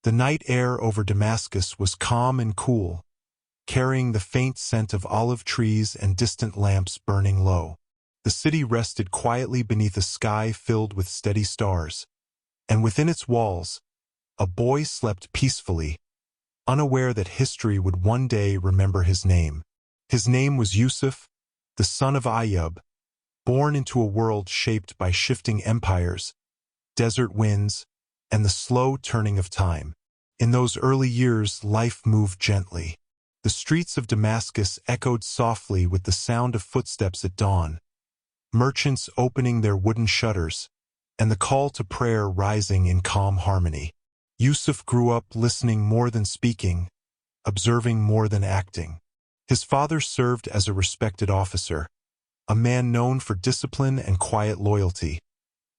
The night air over Damascus was calm and cool, carrying the faint scent of olive trees and distant lamps burning low. The city rested quietly beneath a sky filled with steady stars, and within its walls, a boy slept peacefully, unaware that history would one day remember his name. His name was Yusuf, the son of Ayyub, born into a world shaped by shifting empires, desert winds, and the slow turning of time. In those early years, life moved gently. The streets of Damascus echoed softly with the sound of footsteps at dawn, merchants opening their wooden shutters, and the call to prayer rising in calm harmony. Yusuf grew up listening more than speaking, observing more than acting. His father served as a respected officer, a man known for discipline and quiet loyalty,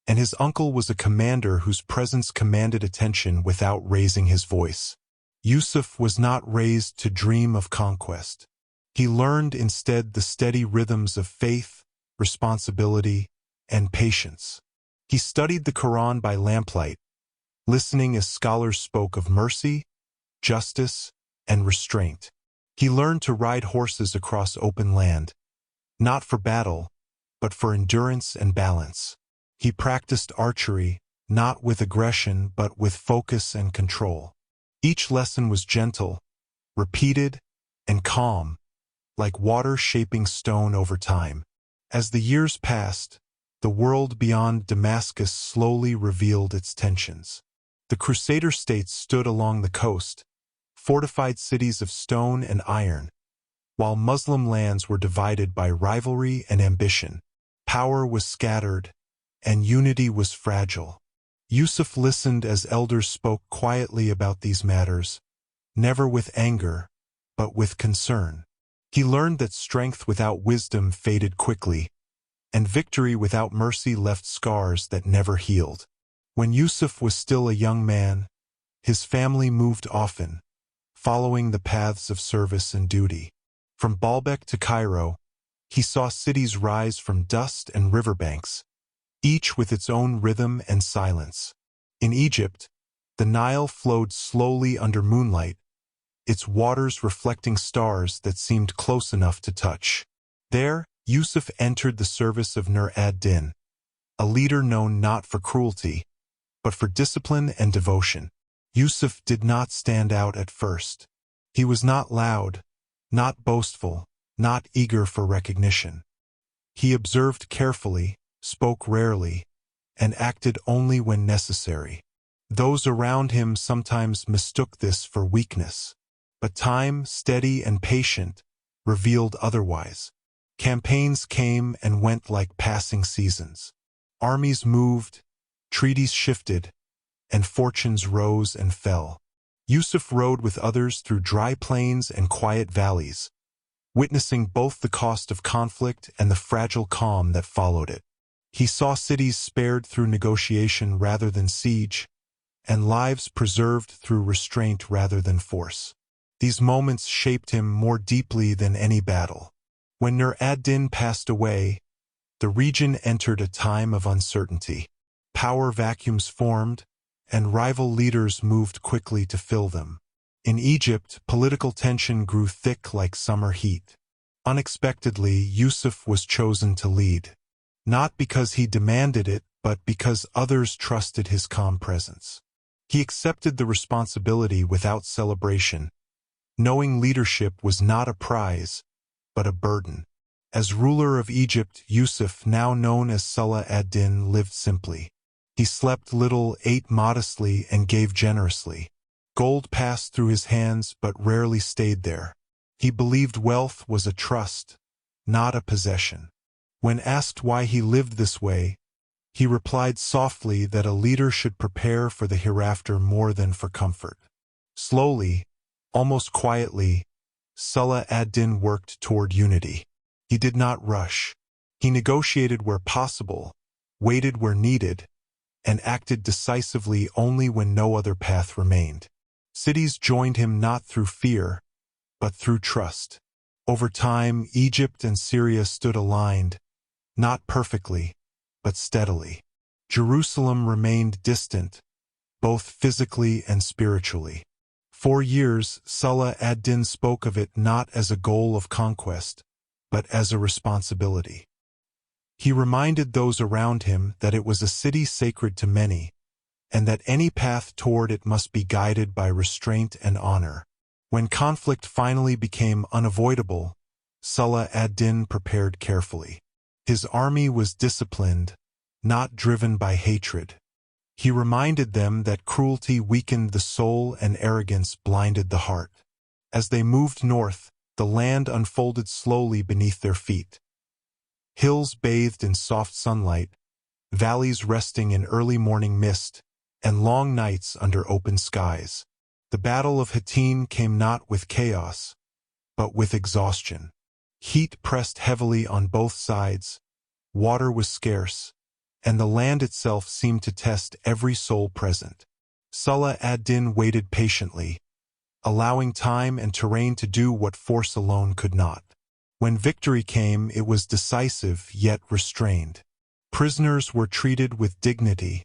and his uncle was a commander whose presence commanded attention without raising his voice. Yusuf was not raised to dream of conquest. He learned instead the steady rhythms of faith, responsibility, and patience. He studied the Quran by lamplight, listening as scholars spoke of mercy, justice, and restraint. He learned to ride horses across open land, not for battle, but for endurance and balance. He practiced archery, not with aggression but with focus and control. Each lesson was gentle, repeated, and calm, like water shaping stone over time. As the years passed, the world beyond Damascus slowly revealed its tensions. The Crusader states stood along the coast, fortified cities of stone and iron, while Muslim lands were divided by rivalry and ambition. Power was scattered, and unity was fragile. Yusuf listened as elders spoke quietly about these matters, never with anger, but with concern. He learned that strength without wisdom faded quickly, and victory without mercy left scars that never healed. When Yusuf was still a young man, his family moved often, following the paths of service and duty. From Baalbek to Cairo, he saw cities rise from dust and riverbanks, each with its own rhythm and silence. In Egypt, the Nile flowed slowly under moonlight, its waters reflecting stars that seemed close enough to touch. There, Yusuf entered the service of Narrated, a leader known not for cruelty, but for discipline and devotion. Yusuf did not stand out at first. He was not loud, not boastful, not eager for recognition. He observed carefully, spoke rarely, and acted only when necessary. Those around him sometimes mistook this for weakness, but time, steady and patient, revealed otherwise. Campaigns came and went like passing seasons. Armies moved, treaties shifted, and fortunes rose and fell. Yusuf rode with others through dry plains and quiet valleys, witnessing both the cost of conflict and the fragile calm that followed it. He saw cities spared through negotiation rather than siege, and lives preserved through restraint rather than force. These moments shaped him more deeply than any battle. When Nur-ad-Din passed away, the region entered a time of uncertainty. Power vacuums formed, and rival leaders moved quickly to fill them. In Egypt, political tension grew thick like summer heat. Unexpectedly, Yusuf was chosen to lead, not because he demanded it, but because others trusted his calm presence. He accepted the responsibility without celebration, knowing leadership was not a prize, but a burden. As ruler of Egypt, Yusuf, now known as Salah ad-Din, lived simply. He slept little, ate modestly, and gave generously. Gold passed through his hands but rarely stayed there. He believed wealth was a trust, not a possession. When asked why he lived this way, he replied softly that a leader should prepare for the hereafter more than for comfort. Slowly, almost quietly, Salah ad-Din worked toward unity. He did not rush. He negotiated where possible, waited where needed, and acted decisively only when no other path remained. Cities joined him not through fear, but through trust. Over time, Egypt and Syria stood aligned, not perfectly, but steadily. Jerusalem remained distant, both physically and spiritually. For years, Salah ad-Din spoke of it not as a goal of conquest, but as a responsibility. He reminded those around him that it was a city sacred to many, and that any path toward it must be guided by restraint and honor. When conflict finally became unavoidable, Salah ad-Din prepared carefully. His army was disciplined, not driven by hatred. He reminded them that cruelty weakened the soul and arrogance blinded the heart. As they moved north, the land unfolded slowly beneath their feet. Hills bathed in soft sunlight, valleys resting in early morning mist, and long nights under open skies. The Battle of Hattin came not with chaos, but with exhaustion. Heat pressed heavily on both sides, water was scarce, and the land itself seemed to test every soul present. Salah ad-Din waited patiently, allowing time and terrain to do what force alone could not. When victory came, it was decisive yet restrained. Prisoners were treated with dignity,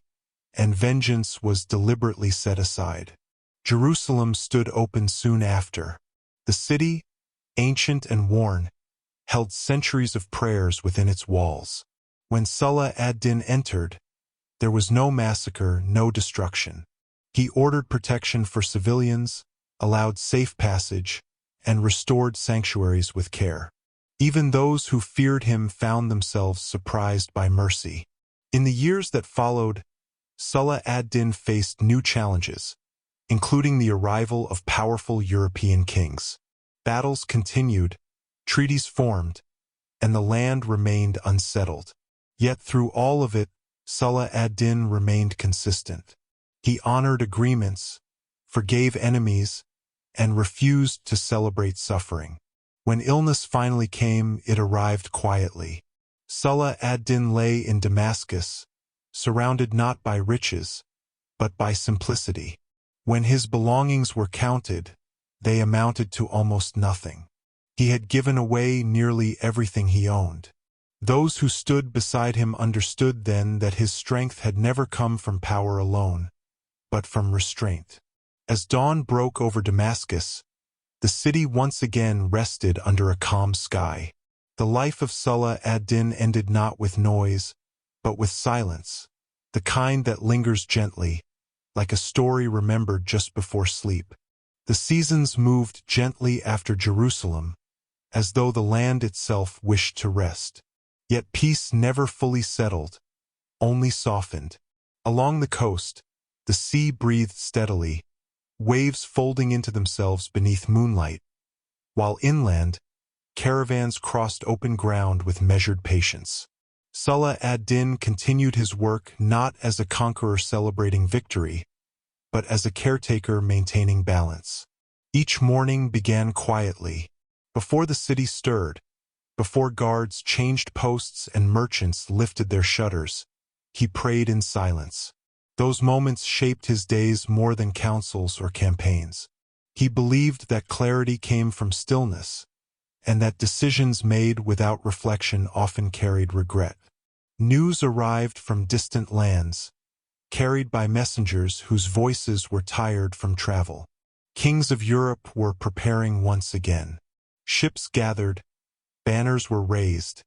and vengeance was deliberately set aside. Jerusalem stood open soon after. The city, ancient and worn, held centuries of prayers within its walls. When Salah ad-Din entered, there was no massacre, no destruction. He ordered protection for civilians, allowed safe passage, and restored sanctuaries with care. Even those who feared him found themselves surprised by mercy. In the years that followed, Salah ad-Din faced new challenges, including the arrival of powerful European kings. Battles continued, treaties formed, and the land remained unsettled. Yet through all of it, Salah ad-Din remained consistent. He honored agreements, forgave enemies, and refused to celebrate suffering. When illness finally came, it arrived quietly. Salah ad-Din lay in Damascus, surrounded not by riches, but by simplicity. When his belongings were counted, they amounted to almost nothing. He had given away nearly everything he owned. Those who stood beside him understood then that his strength had never come from power alone, but from restraint. As dawn broke over Damascus, the city once again rested under a calm sky. The life of Salah ad-Din ended not with noise, but with silence, the kind that lingers gently, like a story remembered just before sleep. The seasons moved gently after Jerusalem, as though the land itself wished to rest. Yet peace never fully settled, only softened. Along the coast, the sea breathed steadily, waves folding into themselves beneath moonlight, while inland, caravans crossed open ground with measured patience. Salah ad-Din continued his work not as a conqueror celebrating victory, but as a caretaker maintaining balance. Each morning began quietly. Before the city stirred, before guards changed posts and merchants lifted their shutters, he prayed in silence. Those moments shaped his days more than councils or campaigns. He believed that clarity came from stillness, and that decisions made without reflection often carried regret. News arrived from distant lands, carried by messengers whose voices were tired from travel. Kings of Europe were preparing once again. Ships gathered, banners were raised,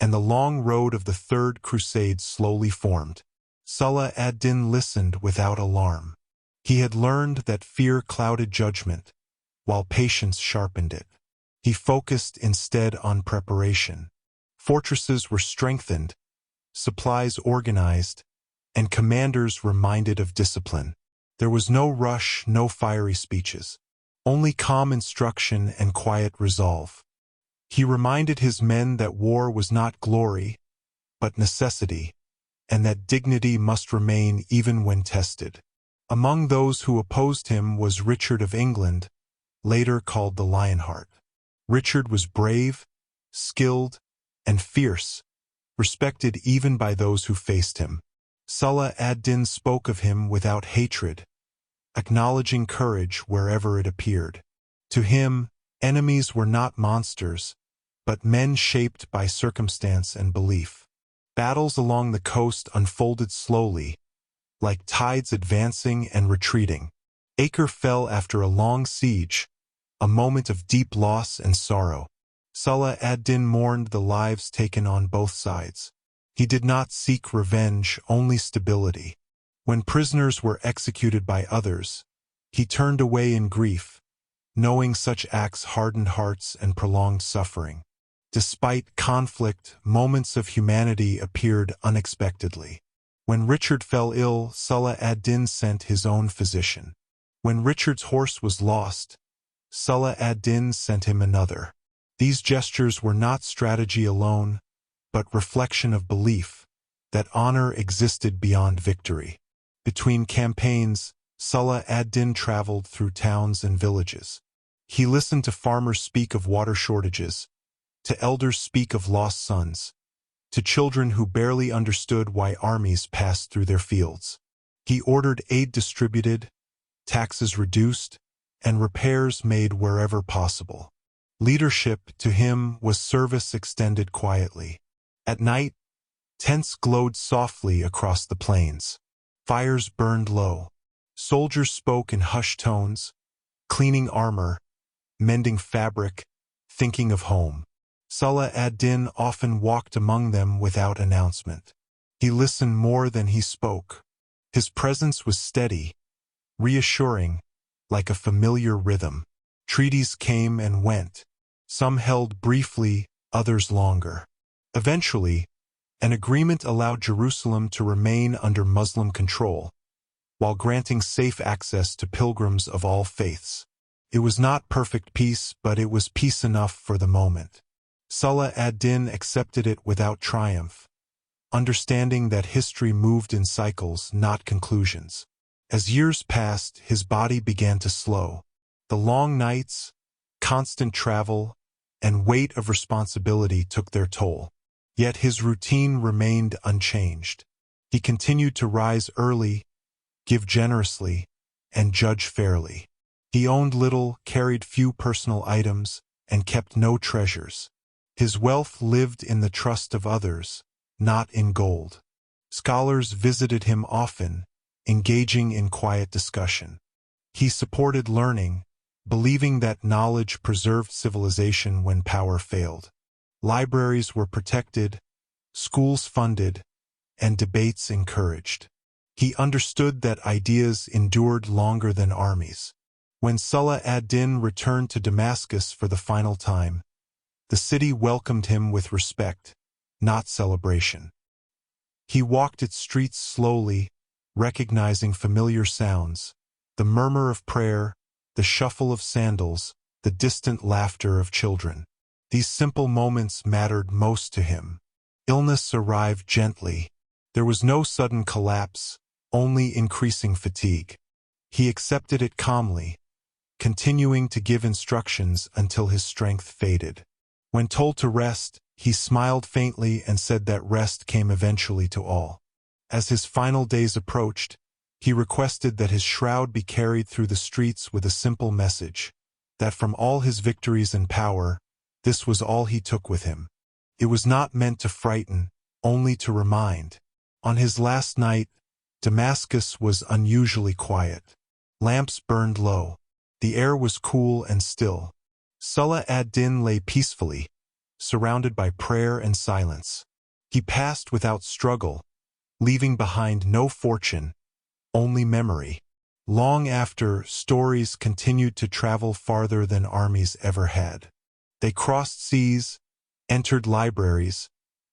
and the long road of the Third Crusade slowly formed. Salah ad-Din listened without alarm. He had learned that fear clouded judgment, while patience sharpened it. He focused instead on preparation. Fortresses were strengthened, supplies organized, and commanders reminded of discipline. There was no rush, no fiery speeches, only calm instruction and quiet resolve. He reminded his men that war was not glory, but necessity, and that dignity must remain even when tested. Among those who opposed him was Richard of England, later called the Lionheart. Richard was brave, skilled, and fierce, respected even by those who faced him. Salah ad-Din spoke of him without hatred, acknowledging courage wherever it appeared. To him, enemies were not monsters, but men shaped by circumstance and belief. Battles along the coast unfolded slowly, like tides advancing and retreating. Acre fell after a long siege, a moment of deep loss and sorrow. Salah ad-Din mourned the lives taken on both sides. He did not seek revenge, only stability. When prisoners were executed by others, he turned away in grief, knowing such acts hardened hearts and prolonged suffering. Despite conflict, moments of humanity appeared unexpectedly. When Richard fell ill, Salah ad-Din sent his own physician. When Richard's horse was lost, Salah ad-Din sent him another. These gestures were not strategy alone, but reflection of belief that honor existed beyond victory. Between campaigns, Salah ad-Din traveled through towns and villages. He listened to farmers speak of water shortages, to elders speak of lost sons, to children who barely understood why armies passed through their fields. He ordered aid distributed, taxes reduced, and repairs made wherever possible. Leadership, to him, was service extended quietly. At night, tents glowed softly across the plains. Fires burned low. Soldiers spoke in hushed tones, cleaning armor, mending fabric, thinking of home. Salah ad-Din often walked among them without announcement. He listened more than he spoke. His presence was steady, reassuring, like a familiar rhythm. Treaties came and went. Some held briefly, others longer. Eventually, an agreement allowed Jerusalem to remain under Muslim control, while granting safe access to pilgrims of all faiths. It was not perfect peace, but it was peace enough for the moment. Salah ad-Din accepted it without triumph, understanding that history moved in cycles, not conclusions. As years passed, his body began to slow. The long nights, constant travel, and weight of responsibility took their toll. Yet his routine remained unchanged. He continued to rise early, give generously, and judge fairly. He owned little, carried few personal items, and kept no treasures. His wealth lived in the trust of others, not in gold. Scholars visited him often, engaging in quiet discussion. He supported learning, believing that knowledge preserved civilization when power failed. Libraries were protected, schools funded, and debates encouraged. He understood that ideas endured longer than armies. When Salah ad-Din returned to Damascus for the final time, the city welcomed him with respect, not celebration. He walked its streets slowly, recognizing familiar sounds, the murmur of prayer, the shuffle of sandals, the distant laughter of children. These simple moments mattered most to him. Illness arrived gently. There was no sudden collapse, only increasing fatigue. He accepted it calmly, continuing to give instructions until his strength faded. When told to rest, he smiled faintly and said that rest came eventually to all. As his final days approached, he requested that his shroud be carried through the streets with a simple message, that from all his victories and power, this was all he took with him. It was not meant to frighten, only to remind. On his last night, Damascus was unusually quiet. Lamps burned low. The air was cool and still. Salah ad-Din lay peacefully, surrounded by prayer and silence. He passed without struggle, leaving behind no fortune, only memory. Long after, stories continued to travel farther than armies ever had. They crossed seas, entered libraries,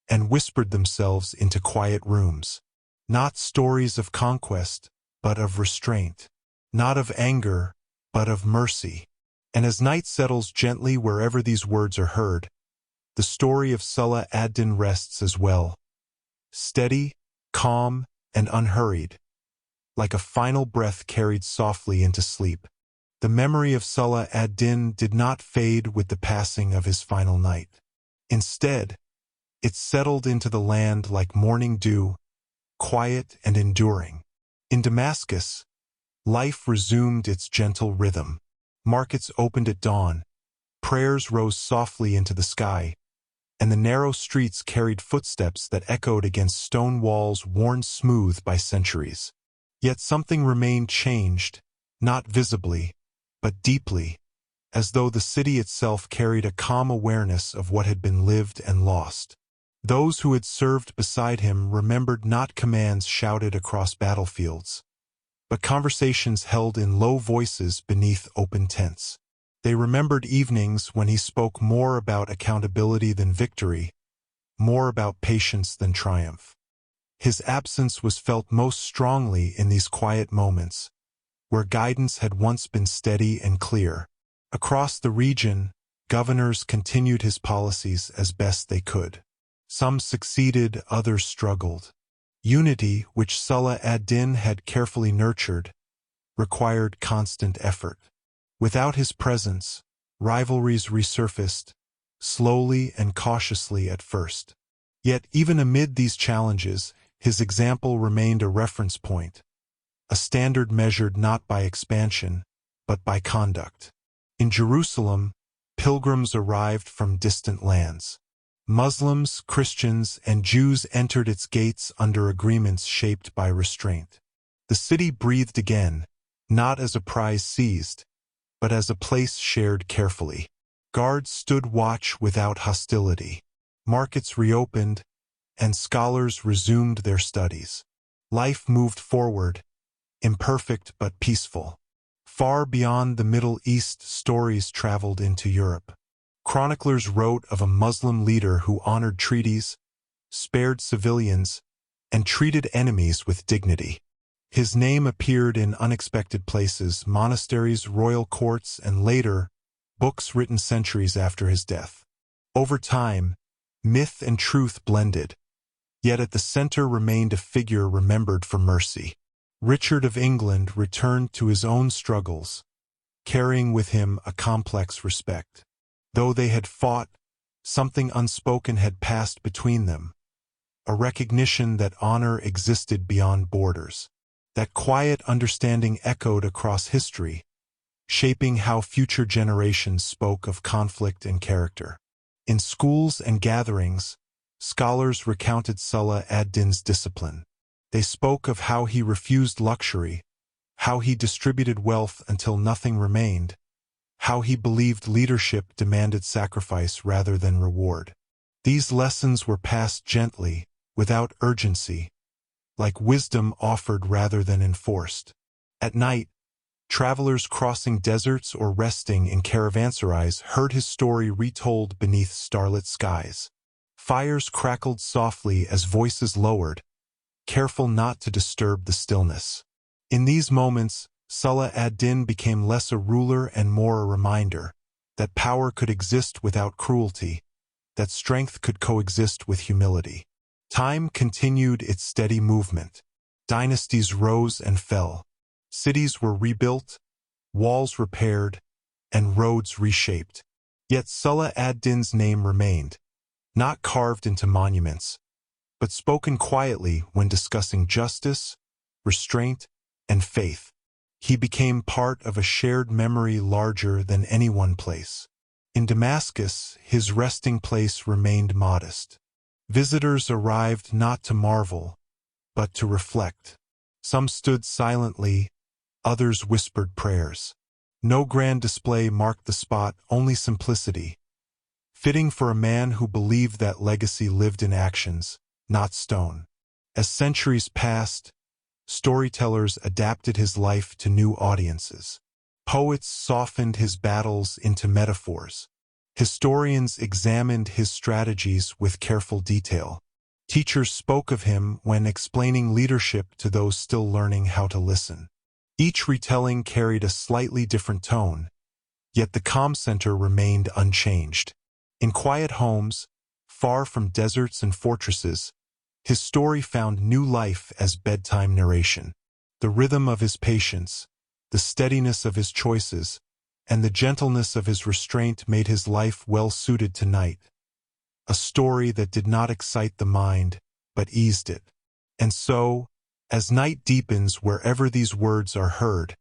and whispered themselves into quiet rooms. Not stories of conquest, but of restraint. Not of anger, but of mercy. And as night settles gently wherever these words are heard, the story of Salah ad-Din rests as well. Steady, calm, and unhurried, like a final breath carried softly into sleep. The memory of Salah ad-Din did not fade with the passing of his final night. Instead, it settled into the land like morning dew, quiet and enduring. In Damascus, life resumed its gentle rhythm. Markets opened at dawn, prayers rose softly into the sky, and the narrow streets carried footsteps that echoed against stone walls worn smooth by centuries. Yet something remained changed, not visibly, but deeply, as though the city itself carried a calm awareness of what had been lived and lost. Those who had served beside him remembered not commands shouted across battlefields, but conversations held in low voices beneath open tents. They remembered evenings when he spoke more about accountability than victory, more about patience than triumph. His absence was felt most strongly in these quiet moments, where guidance had once been steady and clear. Across the region, governors continued his policies as best they could. Some succeeded, others struggled. Unity, which Salah ad-Din had carefully nurtured, required constant effort. Without his presence, rivalries resurfaced, slowly and cautiously at first. Yet even amid these challenges, his example remained a reference point, a standard measured not by expansion, but by conduct. In Jerusalem, pilgrims arrived from distant lands. Muslims, Christians, and Jews entered its gates under agreements shaped by restraint. The city breathed again, not as a prize seized, but as a place shared carefully. Guards stood watch without hostility. Markets reopened, and scholars resumed their studies. Life moved forward, imperfect but peaceful. Far beyond the Middle East, stories traveled into Europe. Chroniclers wrote of a Muslim leader who honored treaties, spared civilians, and treated enemies with dignity. His name appeared in unexpected places, monasteries, royal courts, and later, books written centuries after his death. Over time, myth and truth blended, yet at the center remained a figure remembered for mercy. Richard of England returned to his own struggles, carrying with him a complex respect. Though they had fought, something unspoken had passed between them, a recognition that honor existed beyond borders. That quiet understanding echoed across history, shaping how future generations spoke of conflict and character. In schools and gatherings, scholars recounted Salah ad-Din's discipline. They spoke of how he refused luxury, how he distributed wealth until nothing remained, how he believed leadership demanded sacrifice rather than reward. These lessons were passed gently, without urgency, like wisdom offered rather than enforced. At night, travelers crossing deserts or resting in caravanserais heard his story retold beneath starlit skies. Fires crackled softly as voices lowered, careful not to disturb the stillness. In these moments, Salah ad-Din became less a ruler and more a reminder that power could exist without cruelty, that strength could coexist with humility. Time continued its steady movement. Dynasties rose and fell. Cities were rebuilt, walls repaired, and roads reshaped. Yet Salah ad-Din's name remained, not carved into monuments, but spoken quietly when discussing justice, restraint, and faith. He became part of a shared memory larger than any one place. In Damascus, his resting place remained modest. Visitors arrived not to marvel, but to reflect. Some stood silently, others whispered prayers. No grand display marked the spot, only simplicity, fitting for a man who believed that legacy lived in actions, not stone. As centuries passed, storytellers adapted his life to new audiences. Poets softened his battles into metaphors. Historians examined his strategies with careful detail. Teachers spoke of him when explaining leadership to those still learning how to listen. Each retelling carried a slightly different tone, yet the calm center remained unchanged. In quiet homes, far from deserts and fortresses, his story found new life as bedtime narration. The rhythm of his patience, the steadiness of his choices, and the gentleness of his restraint made his life well-suited to night. A story that did not excite the mind, but eased it. And so, as night deepens wherever these words are heard,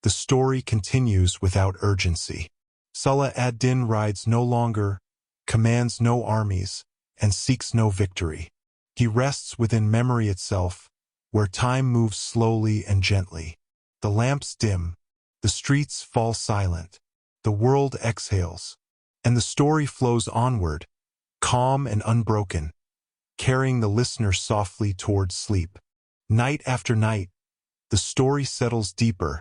the story continues without urgency. Salah ad-Din rides no longer, commands no armies, and seeks no victory. He rests within memory itself, where time moves slowly and gently. The lamps dim, the streets fall silent, the world exhales, and the story flows onward, calm and unbroken, carrying the listener softly towards sleep. Night after night, the story settles deeper,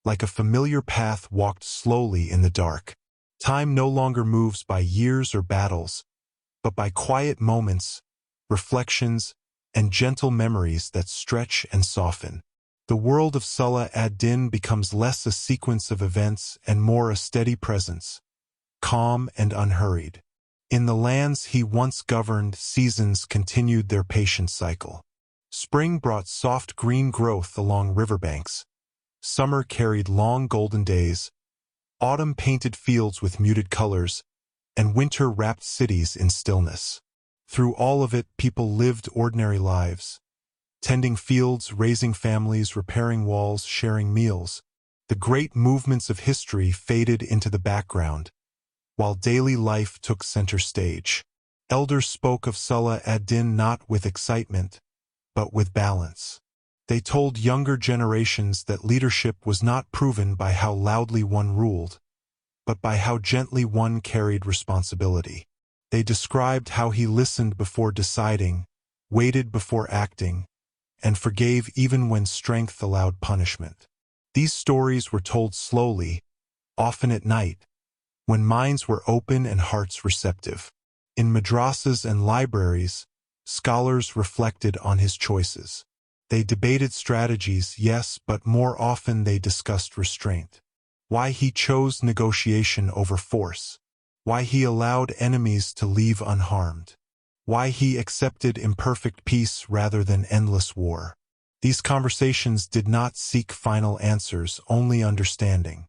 like a familiar path walked slowly in the dark. Time no longer moves by years or battles, but by quiet moments, reflections, and gentle memories that stretch and soften. The world of Salah ad-Din becomes less a sequence of events and more a steady presence, calm and unhurried. In the lands he once governed, seasons continued their patient cycle. Spring brought soft green growth along riverbanks. Summer carried long golden days. Autumn painted fields with muted colors, and winter wrapped cities in stillness. Through all of it, people lived ordinary lives, tending fields, raising families, repairing walls, sharing meals. The great movements of history faded into the background, while daily life took center stage. Elders spoke of Salah ad-Din not with excitement, but with balance. They told younger generations that leadership was not proven by how loudly one ruled, but by how gently one carried responsibility. They described how he listened before deciding, waited before acting, and forgave even when strength allowed punishment. These stories were told slowly, often at night, when minds were open and hearts receptive. In madrasas and libraries, scholars reflected on his choices. They debated strategies, yes, but more often they discussed restraint. Why he chose negotiation over force. Why he allowed enemies to leave unharmed. Why he accepted imperfect peace rather than endless war. These conversations did not seek final answers, only understanding.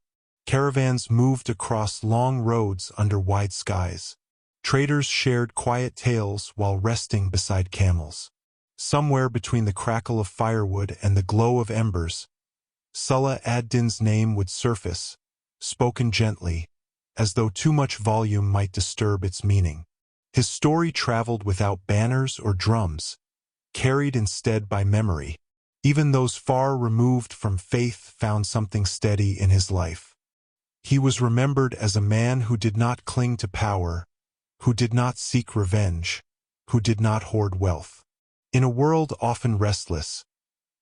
Caravans moved across long roads under wide skies. Traders shared quiet tales while resting beside camels. Somewhere between the crackle of firewood and the glow of embers, Salah ad-Din's name would surface, spoken gently, as though too much volume might disturb its meaning. His story traveled without banners or drums, carried instead by memory. Even those far removed from faith found something steady in his life. He was remembered as a man who did not cling to power, who did not seek revenge, who did not hoard wealth. In a world often restless,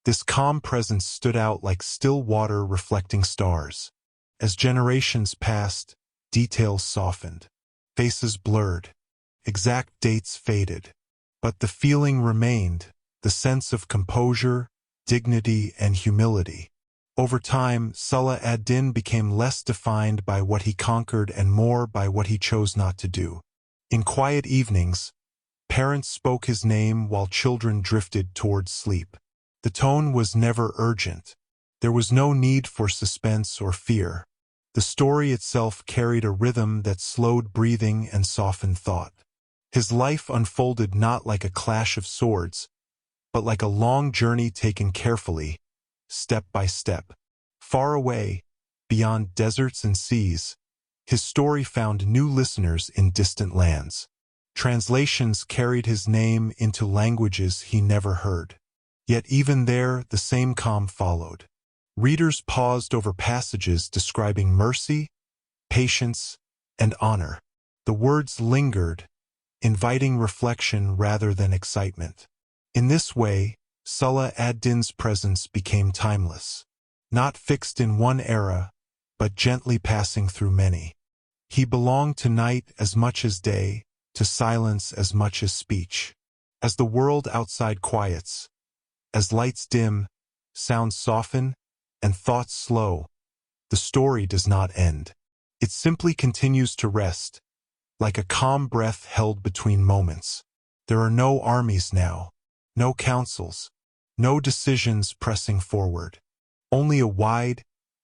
this calm presence stood out like still water reflecting stars. As generations passed, details softened, faces blurred, exact dates faded. But the feeling remained, the sense of composure, dignity, and humility. Over time, Salah ad-Din became less defined by what he conquered and more by what he chose not to do. In quiet evenings, parents spoke his name while children drifted towards sleep. The tone was never urgent. There was no need for suspense or fear. The story itself carried a rhythm that slowed breathing and softened thought. His life unfolded not like a clash of swords, but like a long journey taken carefully, step by step. Far away, beyond deserts and seas, his story found new listeners in distant lands. Translations carried his name into languages he never heard. Yet even there, the same calm followed. Readers paused over passages describing mercy, patience, and honor. The words lingered, inviting reflection rather than excitement. In this way, Salah ad-Din's presence became timeless, not fixed in one era, but gently passing through many. He belonged to night as much as day, to silence as much as speech. As the world outside quiets, as lights dim, sounds soften, and thoughts slow, the story does not end. It simply continues to rest, like a calm breath held between moments. There are no armies now, no councils, no decisions pressing forward. Only a wide,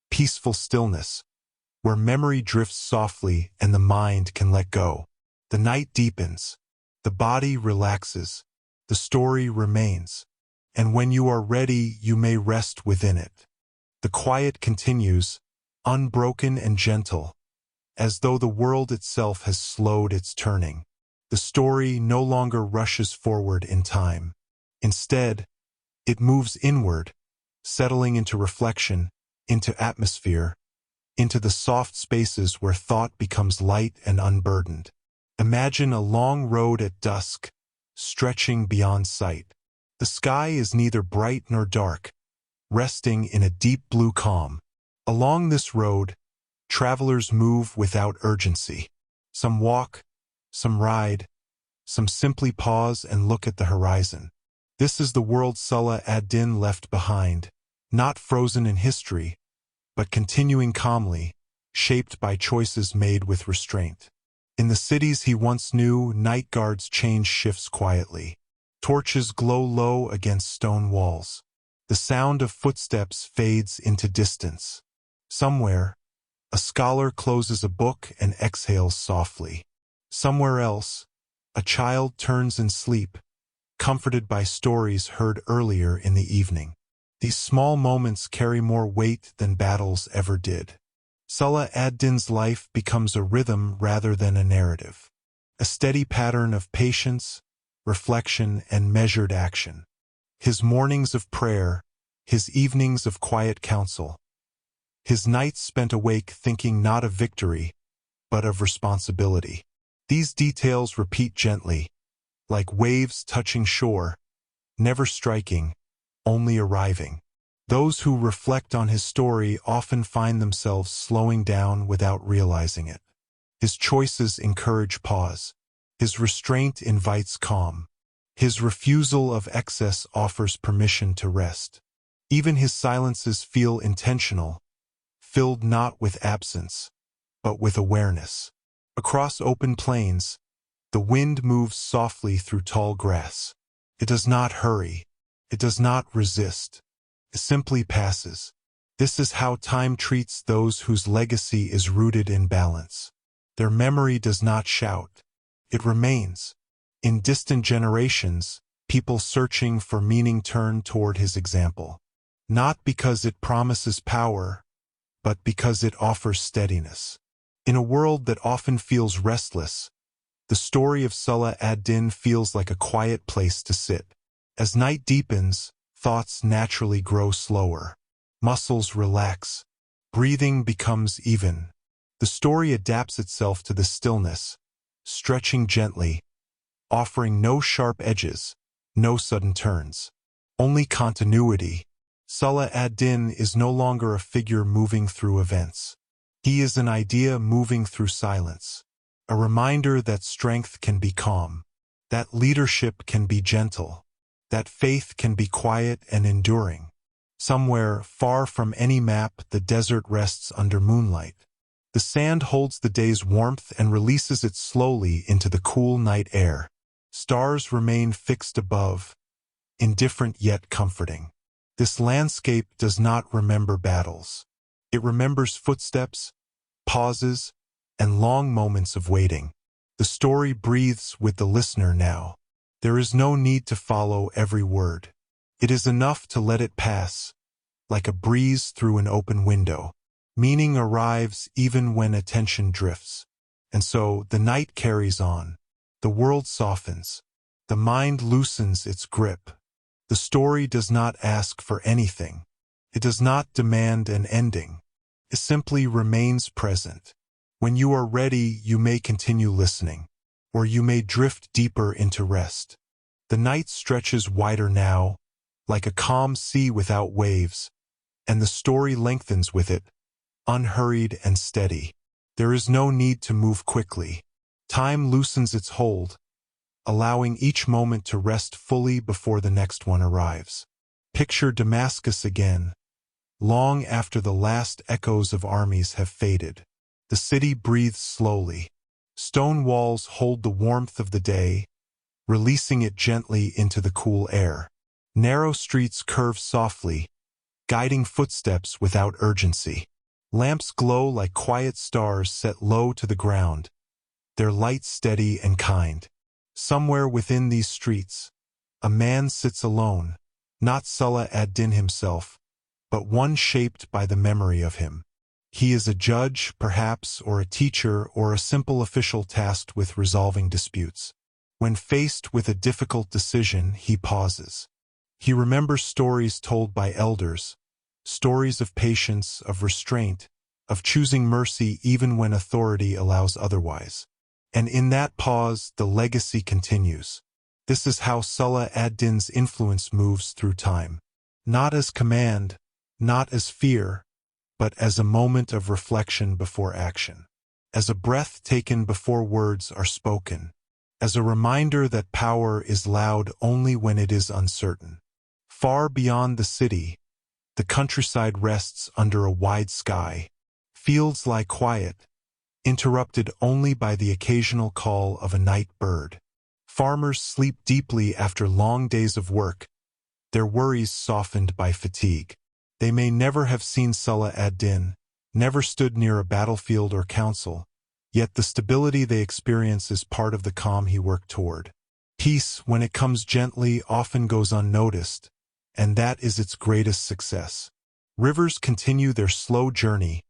peaceful stillness, where memory drifts softly and the mind can let go. The night deepens, the body relaxes, the story remains, and when you are ready, you may rest within it. The quiet continues, unbroken and gentle, as though the world itself has slowed its turning. The story no longer rushes forward in time. Instead, It moves inward, settling into reflection, into atmosphere, into the soft spaces where thought becomes light and unburdened. Imagine a long road at dusk, stretching beyond sight. The sky is neither bright nor dark, resting in a deep blue calm. Along this road, travelers move without urgency. Some walk, some ride, some simply pause and look at the horizon. This is the world Salah ad-Din left behind, not frozen in history, but continuing calmly, shaped by choices made with restraint. In the cities he once knew, night guards change shifts quietly. Torches glow low against stone walls. The sound of footsteps fades into distance. Somewhere, a scholar closes a book and exhales softly. Somewhere else, a child turns in sleep, comforted by stories heard earlier in the evening. These small moments carry more weight than battles ever did. Salah ad-Din's life becomes a rhythm rather than a narrative, a steady pattern of patience, reflection, and measured action. His mornings of prayer, his evenings of quiet counsel, his nights spent awake thinking not of victory, but of responsibility. These details repeat gently, like waves touching shore, never striking, only arriving. Those who reflect on his story often find themselves slowing down without realizing it. His choices encourage pause. His restraint invites calm. His refusal of excess offers permission to rest. Even his silences feel intentional, filled not with absence, but with awareness. Across open plains, the wind moves softly through tall grass. It does not hurry. It does not resist. It simply passes. This is how time treats those whose legacy is rooted in balance. Their memory does not shout. It remains. In distant generations, people searching for meaning turn toward his example. Not because it promises power, but because it offers steadiness. In a world that often feels restless, the story of Salah ad-Din feels like a quiet place to sit. As night deepens, thoughts naturally grow slower. Muscles relax. Breathing becomes even. The story adapts itself to the stillness, stretching gently, offering no sharp edges, no sudden turns. Only continuity. Salah ad-Din is no longer a figure moving through events. He is an idea moving through silence. A reminder that strength can be calm, that leadership can be gentle, that faith can be quiet and enduring. Somewhere, far from any map, the desert rests under moonlight. The sand holds the day's warmth and releases it slowly into the cool night air. Stars remain fixed above, indifferent yet comforting. This landscape does not remember battles. It remembers footsteps, pauses, and long moments of waiting. The story breathes with the listener now. There is no need to follow every word. It is enough to let it pass, like a breeze through an open window. Meaning arrives even when attention drifts. And so the night carries on. The world softens. The mind loosens its grip. The story does not ask for anything. It does not demand an ending. It simply remains present. When you are ready, you may continue listening, or you may drift deeper into rest. The night stretches wider now, like a calm sea without waves, and the story lengthens with it, unhurried and steady. There is no need to move quickly. Time loosens its hold, allowing each moment to rest fully before the next one arrives. Picture Damascus again, long after the last echoes of armies have faded. The city breathes slowly. Stone walls hold the warmth of the day, releasing it gently into the cool air. Narrow streets curve softly, guiding footsteps without urgency. Lamps glow like quiet stars set low to the ground, their light steady and kind. Somewhere within these streets, a man sits alone, not Salah ad-Din himself, but one shaped by the memory of him. He is a judge, perhaps, or a teacher, or a simple official tasked with resolving disputes. When faced with a difficult decision, he pauses. He remembers stories told by elders, stories of patience, of restraint, of choosing mercy even when authority allows otherwise. And in that pause, the legacy continues. This is how Salah ad-Din's influence moves through time. Not as command, not as fear, but as a moment of reflection before action. As a breath taken before words are spoken. As a reminder that power is loud only when it is uncertain. Far beyond the city, the countryside rests under a wide sky. Fields lie quiet, interrupted only by the occasional call of a night bird. Farmers sleep deeply after long days of work, their worries softened by fatigue. They may never have seen Salah ad-Din, never stood near a battlefield or council, yet the stability they experience is part of the calm he worked toward. Peace, when it comes gently, often goes unnoticed, and that is its greatest success. Rivers continue their slow journey,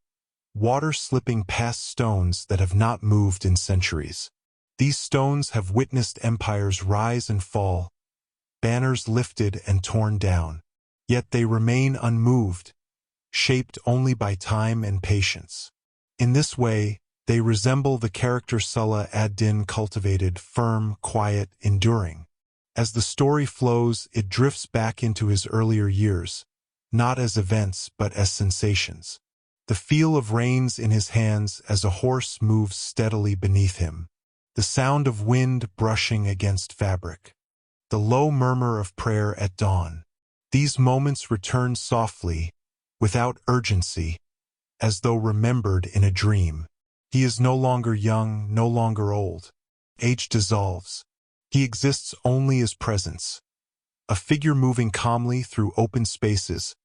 water slipping past stones that have not moved in centuries. These stones have witnessed empires rise and fall, banners lifted and torn down. Yet they remain unmoved, shaped only by time and patience. In this way, they resemble the character Salah ad-Din cultivated, firm, quiet, enduring. As the story flows, it drifts back into his earlier years, not as events but as sensations. The feel of reins in his hands as a horse moves steadily beneath him. The sound of wind brushing against fabric. The low murmur of prayer at dawn. These moments return softly, without urgency, as though remembered in a dream. He is no longer young, no longer old. Age dissolves. He exists only as presence. A figure moving calmly through open spaces,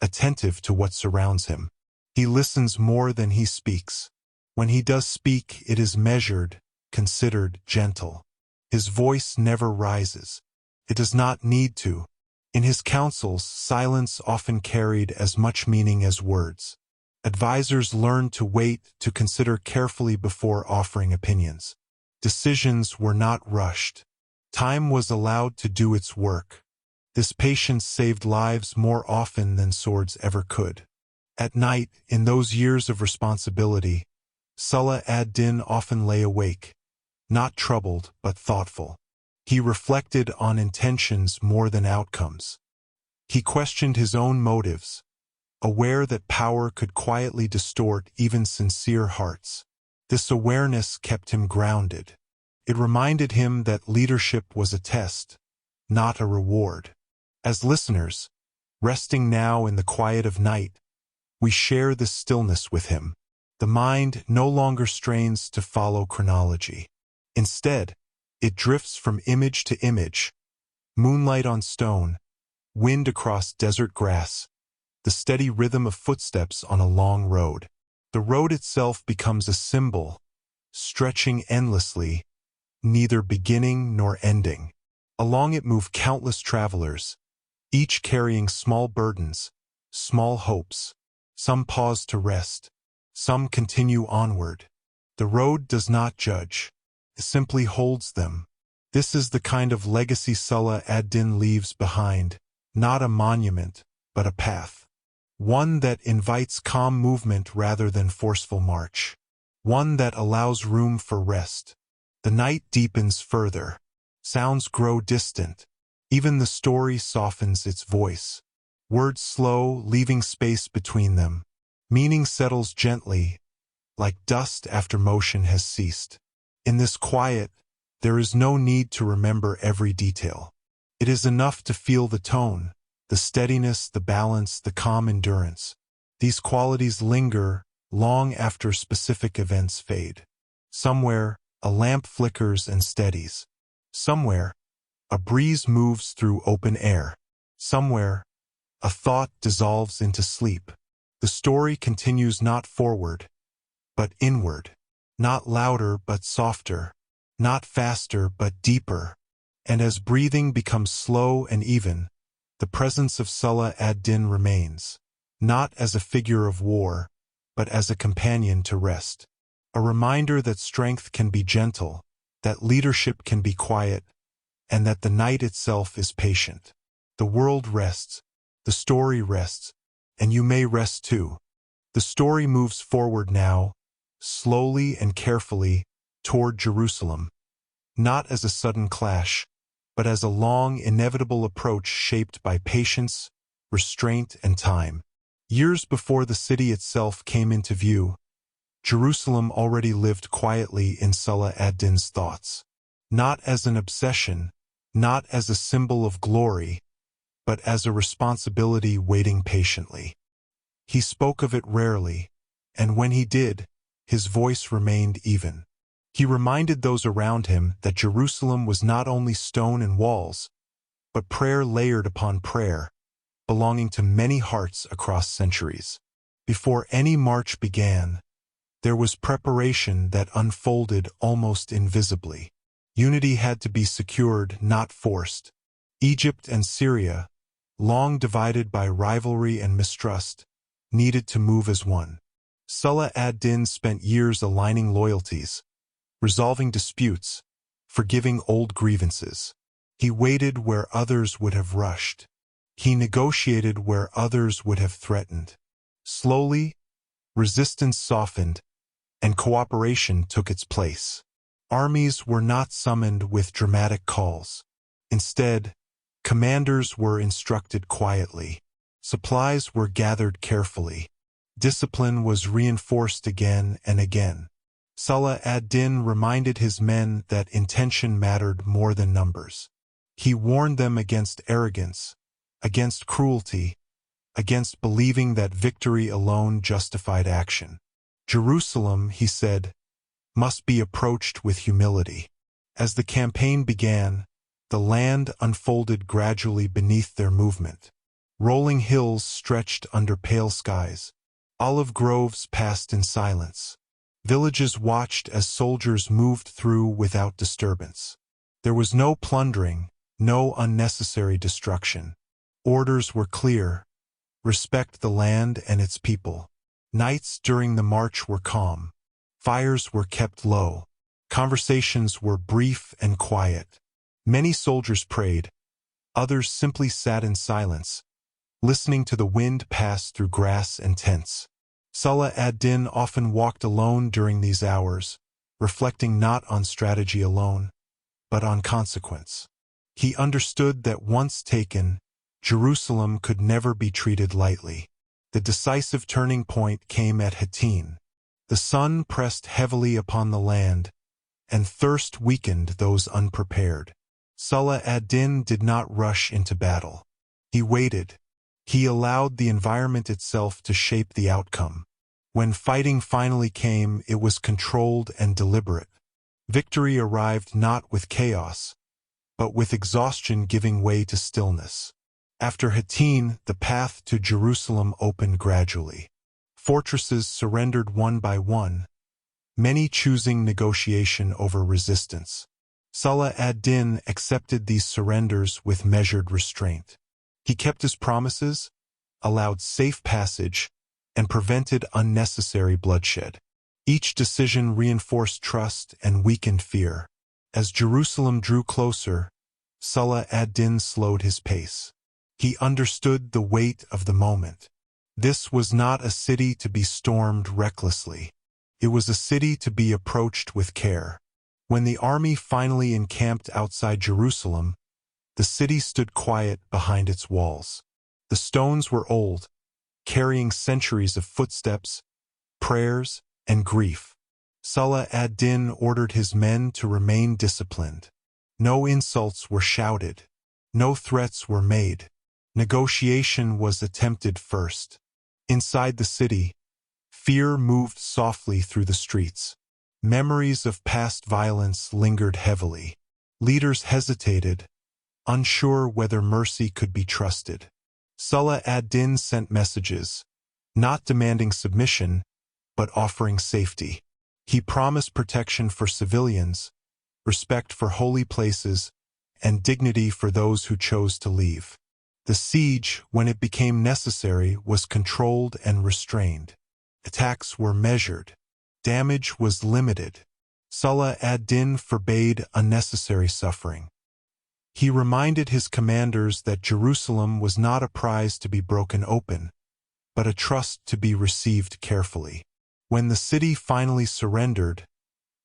attentive to what surrounds him. He listens more than he speaks. When he does speak, it is measured, considered, gentle. His voice never rises. It does not need to. In his counsels, silence often carried as much meaning as words. Advisors learned to wait, to consider carefully before offering opinions. Decisions were not rushed. Time was allowed to do its work. This patience saved lives more often than swords ever could. At night, in those years of responsibility, Salah ad-Din often lay awake, not troubled but thoughtful. He reflected on intentions more than outcomes. He questioned his own motives, aware that power could quietly distort even sincere hearts. This awareness kept him grounded. It reminded him that leadership was a test, not a reward. As listeners, resting now in the quiet of night, we share this stillness with him. The mind no longer strains to follow chronology. Instead, it drifts from image to image, moonlight on stone, wind across desert grass, the steady rhythm of footsteps on a long road. The road itself becomes a symbol, stretching endlessly, neither beginning nor ending. Along it move countless travelers, each carrying small burdens, small hopes. Some pause to rest, some continue onward. The road does not judge. It simply holds them. This is the kind of legacy Salah ad-Din leaves behind, not a monument, but a path. One that invites calm movement rather than forceful march. One that allows room for rest. The night deepens further. Sounds grow distant. Even the story softens its voice. Words slow, leaving space between them. Meaning settles gently, like dust after motion has ceased. In this quiet, there is no need to remember every detail. It is enough to feel the tone, the steadiness, the balance, the calm endurance. These qualities linger long after specific events fade. Somewhere, a lamp flickers and steadies. Somewhere, a breeze moves through open air. Somewhere, a thought dissolves into sleep. The story continues not forward, but inward. Not louder, but softer. Not faster, but deeper. And as breathing becomes slow and even, the presence of Salah ad-Din remains, not as a figure of war, but as a companion to rest. A reminder that strength can be gentle, that leadership can be quiet, and that the night itself is patient. The world rests, the story rests, and you may rest too. The story moves forward now, slowly and carefully, toward Jerusalem, not as a sudden clash, but as a long, inevitable approach shaped by patience, restraint, and time. Years before the city itself came into view, Jerusalem already lived quietly in Salah ad-Din's thoughts. Not as an obsession, not as a symbol of glory, but as a responsibility waiting patiently. He spoke of it rarely, and when he did, his voice remained even. He reminded those around him that Jerusalem was not only stone and walls, but prayer layered upon prayer, belonging to many hearts across centuries. Before any march began, there was preparation that unfolded almost invisibly. Unity had to be secured, not forced. Egypt and Syria, long divided by rivalry and mistrust, needed to move as one. Salah ad-Din spent years aligning loyalties, resolving disputes, forgiving old grievances. He waited where others would have rushed. He negotiated where others would have threatened. Slowly, resistance softened, and cooperation took its place. Armies were not summoned with dramatic calls. Instead, commanders were instructed quietly. Supplies were gathered carefully. Discipline was reinforced again and again. Salah ad-Din reminded his men that intention mattered more than numbers. He warned them against arrogance, against cruelty, against believing that victory alone justified action. Jerusalem, he said, must be approached with humility. As the campaign began, the land unfolded gradually beneath their movement. Rolling hills stretched under pale skies. Olive groves passed in silence. Villages watched as soldiers moved through without disturbance. There was no plundering, no unnecessary destruction. Orders were clear: respect the land and its people. Nights during the march were calm. Fires were kept low. Conversations were brief and quiet. Many soldiers prayed. Others simply sat in silence, listening to the wind pass through grass and tents. Salah ad-Din often walked alone during these hours, reflecting not on strategy alone, but on consequence. He understood that once taken, Jerusalem could never be treated lightly. The decisive turning point came at Hattin. The sun pressed heavily upon the land, and thirst weakened those unprepared. Salah ad-Din did not rush into battle. He waited. He allowed the environment itself to shape the outcome. When fighting finally came, it was controlled and deliberate. Victory arrived not with chaos, but with exhaustion giving way to stillness. After Hattin, the path to Jerusalem opened gradually. Fortresses surrendered one by one, many choosing negotiation over resistance. Salah ad-Din accepted these surrenders with measured restraint. He kept his promises, allowed safe passage, and prevented unnecessary bloodshed. Each decision reinforced trust and weakened fear. As Jerusalem drew closer, Salah ad-Din slowed his pace. He understood the weight of the moment. This was not a city to be stormed recklessly. It was a city to be approached with care. When the army finally encamped outside Jerusalem, the city stood quiet behind its walls. The stones were old, carrying centuries of footsteps, prayers, and grief. Salah ad-Din ordered his men to remain disciplined. No insults were shouted. No threats were made. Negotiation was attempted first. Inside the city, fear moved softly through the streets. Memories of past violence lingered heavily. Leaders hesitated, unsure whether mercy could be trusted. Salah ad-Din sent messages, not demanding submission, but offering safety. He promised protection for civilians, respect for holy places, and dignity for those who chose to leave. The siege, when it became necessary, was controlled and restrained. Attacks were measured. Damage was limited. Salah ad-Din forbade unnecessary suffering. He reminded his commanders that Jerusalem was not a prize to be broken open, but a trust to be received carefully. When the city finally surrendered,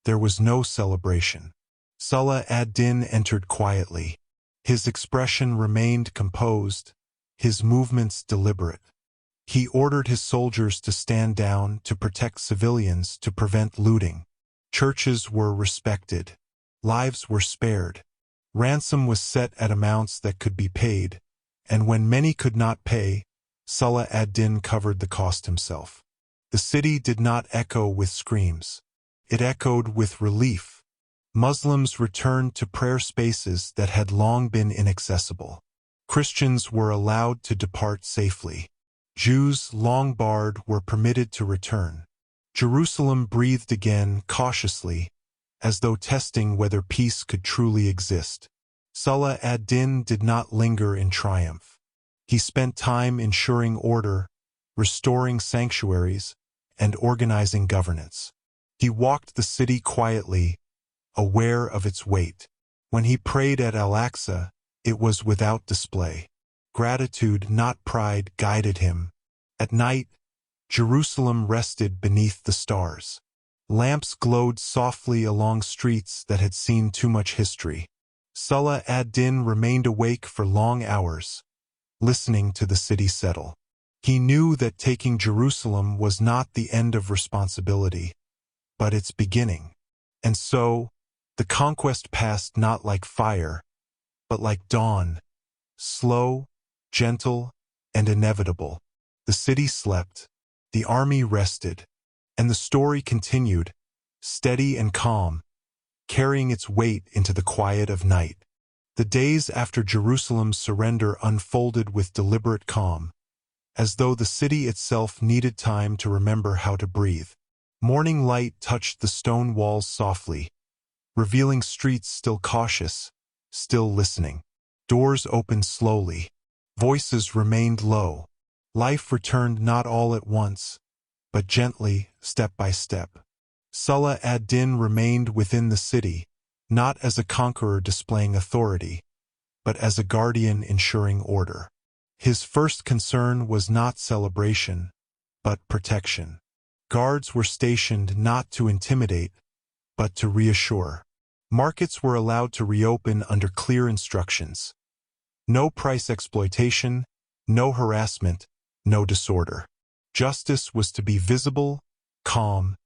there was no celebration. Salah ad-Din entered quietly. His expression remained composed, his movements deliberate. He ordered his soldiers to stand down, to protect civilians, to prevent looting. Churches were respected. Lives were spared. Ransom was set at amounts that could be paid, and when many could not pay, Salah ad-Din covered the cost himself. The city did not echo with screams. It echoed with relief. Muslims returned to prayer spaces that had long been inaccessible. Christians were allowed to depart safely. Jews, long barred, were permitted to return. Jerusalem breathed again cautiously, as though testing whether peace could truly exist. Salah ad-Din did not linger in triumph. He spent time ensuring order, restoring sanctuaries, and organizing governance. He walked the city quietly, aware of its weight. When he prayed at Al-Aqsa, it was without display. Gratitude, not pride, guided him. At night, Jerusalem rested beneath the stars. Lamps glowed softly along streets that had seen too much history. Salah ad-Din remained awake for long hours, listening to the city settle. He knew that taking Jerusalem was not the end of responsibility, but its beginning. And so, the conquest passed not like fire, but like dawn, slow, gentle, and inevitable. The city slept, the army rested, and the story continued, steady and calm, carrying its weight into the quiet of night. The days after Jerusalem's surrender unfolded with deliberate calm, as though the city itself needed time to remember how to breathe. Morning light touched the stone walls softly, revealing streets still cautious, still listening. Doors opened slowly. Voices remained low. Life returned not all at once, but gently, step by step. Salah ad-Din remained within the city, not as a conqueror displaying authority, but as a guardian ensuring order. His first concern was not celebration, but protection. Guards were stationed not to intimidate, but to reassure. Markets were allowed to reopen under clear instructions. No price exploitation, no harassment, no disorder. Justice was to be visible, calm,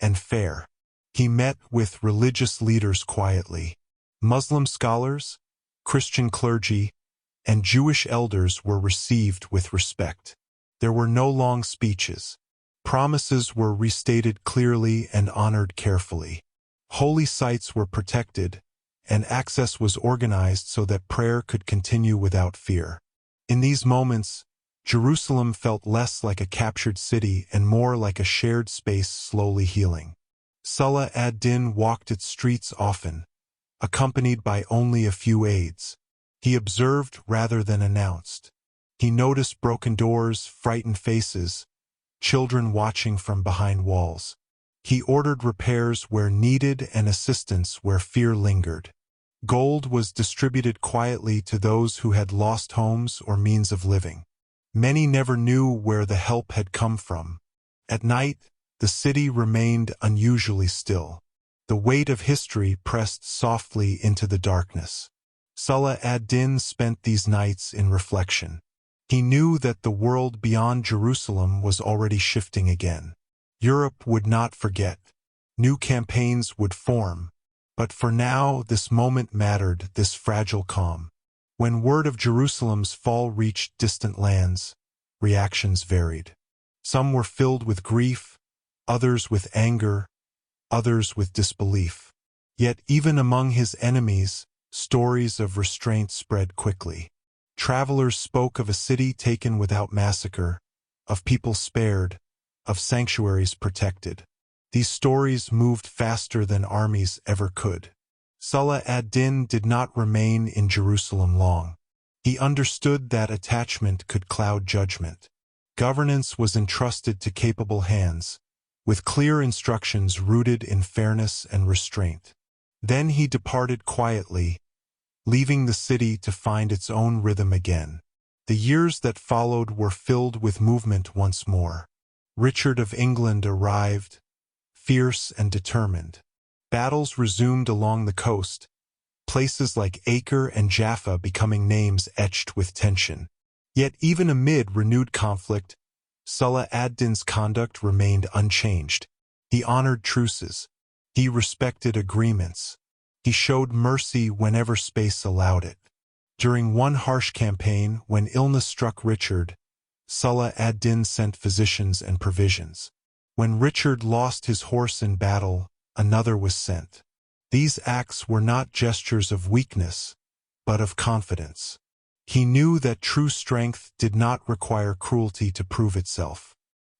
and fair. He met with religious leaders quietly. Muslim scholars, Christian clergy, and Jewish elders were received with respect. There were no long speeches. Promises were restated clearly and honored carefully. Holy sites were protected, and access was organized so that prayer could continue without fear. In these moments, Jerusalem felt less like a captured city and more like a shared space slowly healing. Salah ad-Din walked its streets often, accompanied by only a few aides. He observed rather than announced. He noticed broken doors, frightened faces, children watching from behind walls. He ordered repairs where needed and assistance where fear lingered. Gold was distributed quietly to those who had lost homes or means of living. Many never knew where the help had come from. At night, the city remained unusually still. The weight of history pressed softly into the darkness. Salah ad-Din spent these nights in reflection. He knew that the world beyond Jerusalem was already shifting again. Europe would not forget. New campaigns would form. But for now, this moment mattered, this fragile calm. When word of Jerusalem's fall reached distant lands, reactions varied. Some were filled with grief, others with anger, others with disbelief. Yet even among his enemies, stories of restraint spread quickly. Travelers spoke of a city taken without massacre, of people spared, of sanctuaries protected. These stories moved faster than armies ever could. Salah ad-Din did not remain in Jerusalem long. He understood that attachment could cloud judgment. Governance was entrusted to capable hands, with clear instructions rooted in fairness and restraint. Then he departed quietly, leaving the city to find its own rhythm again. The years that followed were filled with movement once more. Richard of England arrived, fierce and determined. Battles resumed along the coast, places like Acre and Jaffa becoming names etched with tension. Yet even amid renewed conflict, Salah ad-Din's conduct remained unchanged. He honored truces. He respected agreements. He showed mercy whenever space allowed it. During one harsh campaign, when illness struck Richard, Salah ad-Din sent physicians and provisions. When Richard lost his horse in battle, another was sent. These acts were not gestures of weakness, but of confidence. He knew that true strength did not require cruelty to prove itself.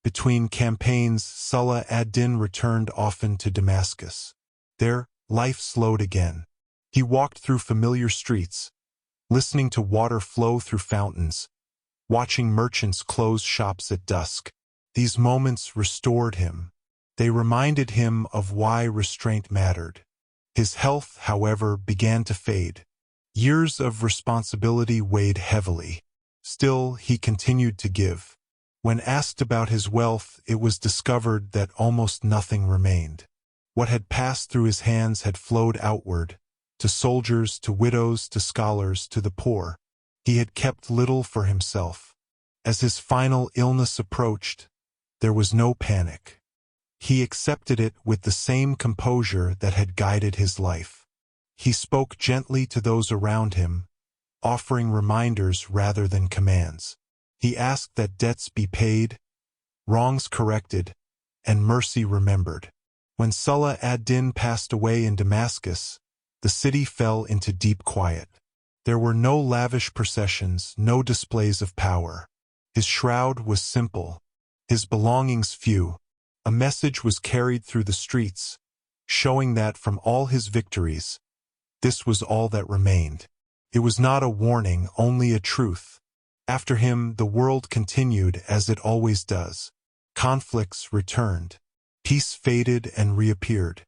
Between campaigns, Salah ad-Din returned often to Damascus. There, life slowed again. He walked through familiar streets, listening to water flow through fountains, watching merchants close shops at dusk. These moments restored him. They reminded him of why restraint mattered. His health, however, began to fade. Years of responsibility weighed heavily. Still, he continued to give. When asked about his wealth, it was discovered that almost nothing remained. What had passed through his hands had flowed outward, to soldiers, to widows, to scholars, to the poor. He had kept little for himself. As his final illness approached, there was no panic. He accepted it with the same composure that had guided his life. He spoke gently to those around him, offering reminders rather than commands. He asked that debts be paid, wrongs corrected, and mercy remembered. When Salah ad-Din passed away in Damascus, the city fell into deep quiet. There were no lavish processions, no displays of power. His shroud was simple, his belongings few. A message was carried through the streets, showing that from all his victories, this was all that remained. It was not a warning, only a truth. After him, the world continued as it always does. Conflicts returned. Peace faded and reappeared.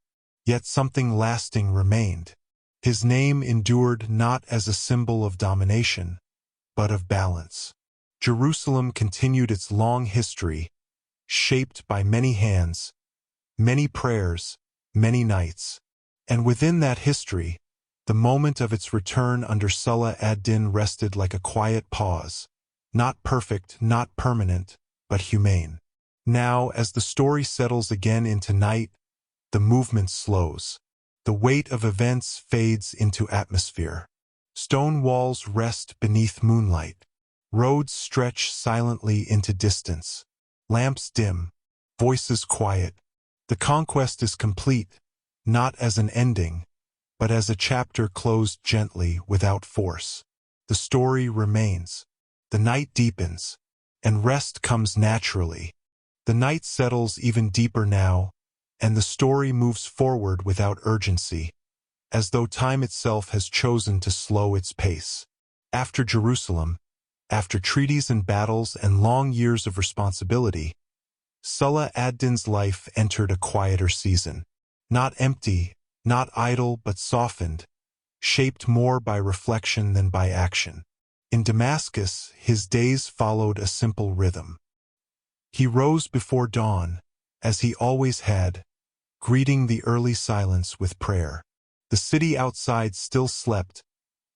Yet something lasting remained. His name endured not as a symbol of domination, but of balance. Jerusalem continued its long history, shaped by many hands, many prayers, many nights. And within that history, the moment of its return under Salah ad-Din rested like a quiet pause, not perfect, not permanent, but humane. Now, as the story settles again into night, the movement slows. The weight of events fades into atmosphere. Stone walls rest beneath moonlight. Roads stretch silently into distance. Lamps dim, voices quiet. The conquest is complete, not as an ending, but as a chapter closed gently without force. The story remains. The night deepens, and rest comes naturally. The night settles even deeper now, and the story moves forward without urgency, as though time itself has chosen to slow its pace. After Jerusalem, after treaties and battles and long years of responsibility, Salah ad-Din's life entered a quieter season. Not empty, not idle, but softened, shaped more by reflection than by action. In Damascus, his days followed a simple rhythm. He rose before dawn, as he always had, greeting the early silence with prayer. The city outside still slept,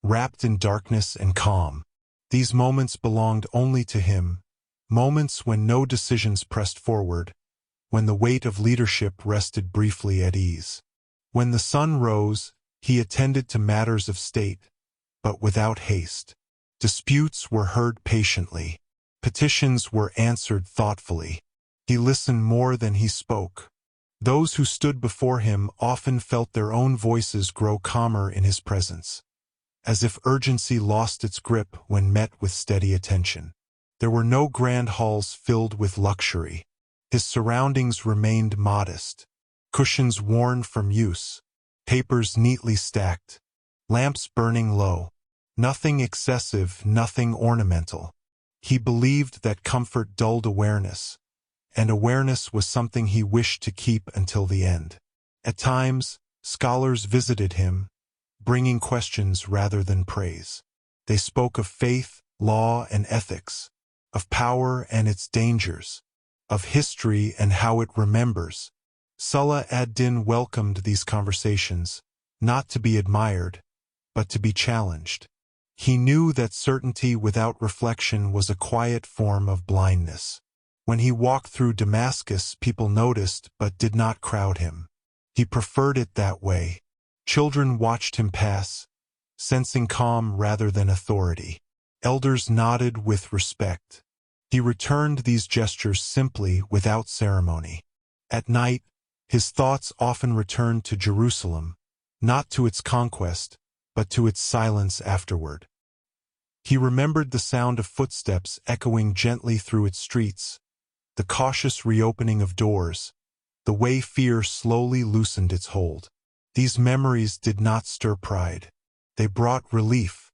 wrapped in darkness and calm. These moments belonged only to him, moments when no decisions pressed forward, when the weight of leadership rested briefly at ease. When the sun rose, he attended to matters of state, but without haste. Disputes were heard patiently. Petitions were answered thoughtfully. He listened more than he spoke. Those who stood before him often felt their own voices grow calmer in his presence, as if urgency lost its grip when met with steady attention. There were no grand halls filled with luxury. His surroundings remained modest. Cushions worn from use, papers neatly stacked, lamps burning low. Nothing excessive, nothing ornamental. He believed that comfort dulled awareness, and awareness was something he wished to keep until the end. At times, scholars visited him, bringing questions rather than praise. They spoke of faith, law, and ethics, of power and its dangers, of history and how it remembers. Salah ad-Din welcomed these conversations, not to be admired, but to be challenged. He knew that certainty without reflection was a quiet form of blindness. When he walked through Damascus, people noticed but did not crowd him. He preferred it that way. Children watched him pass, sensing calm rather than authority. Elders nodded with respect. He returned these gestures simply, without ceremony. At night, his thoughts often returned to Jerusalem, not to its conquest, but to its silence afterward. He remembered the sound of footsteps echoing gently through its streets, the cautious reopening of doors, the way fear slowly loosened its hold. These memories did not stir pride. They brought relief.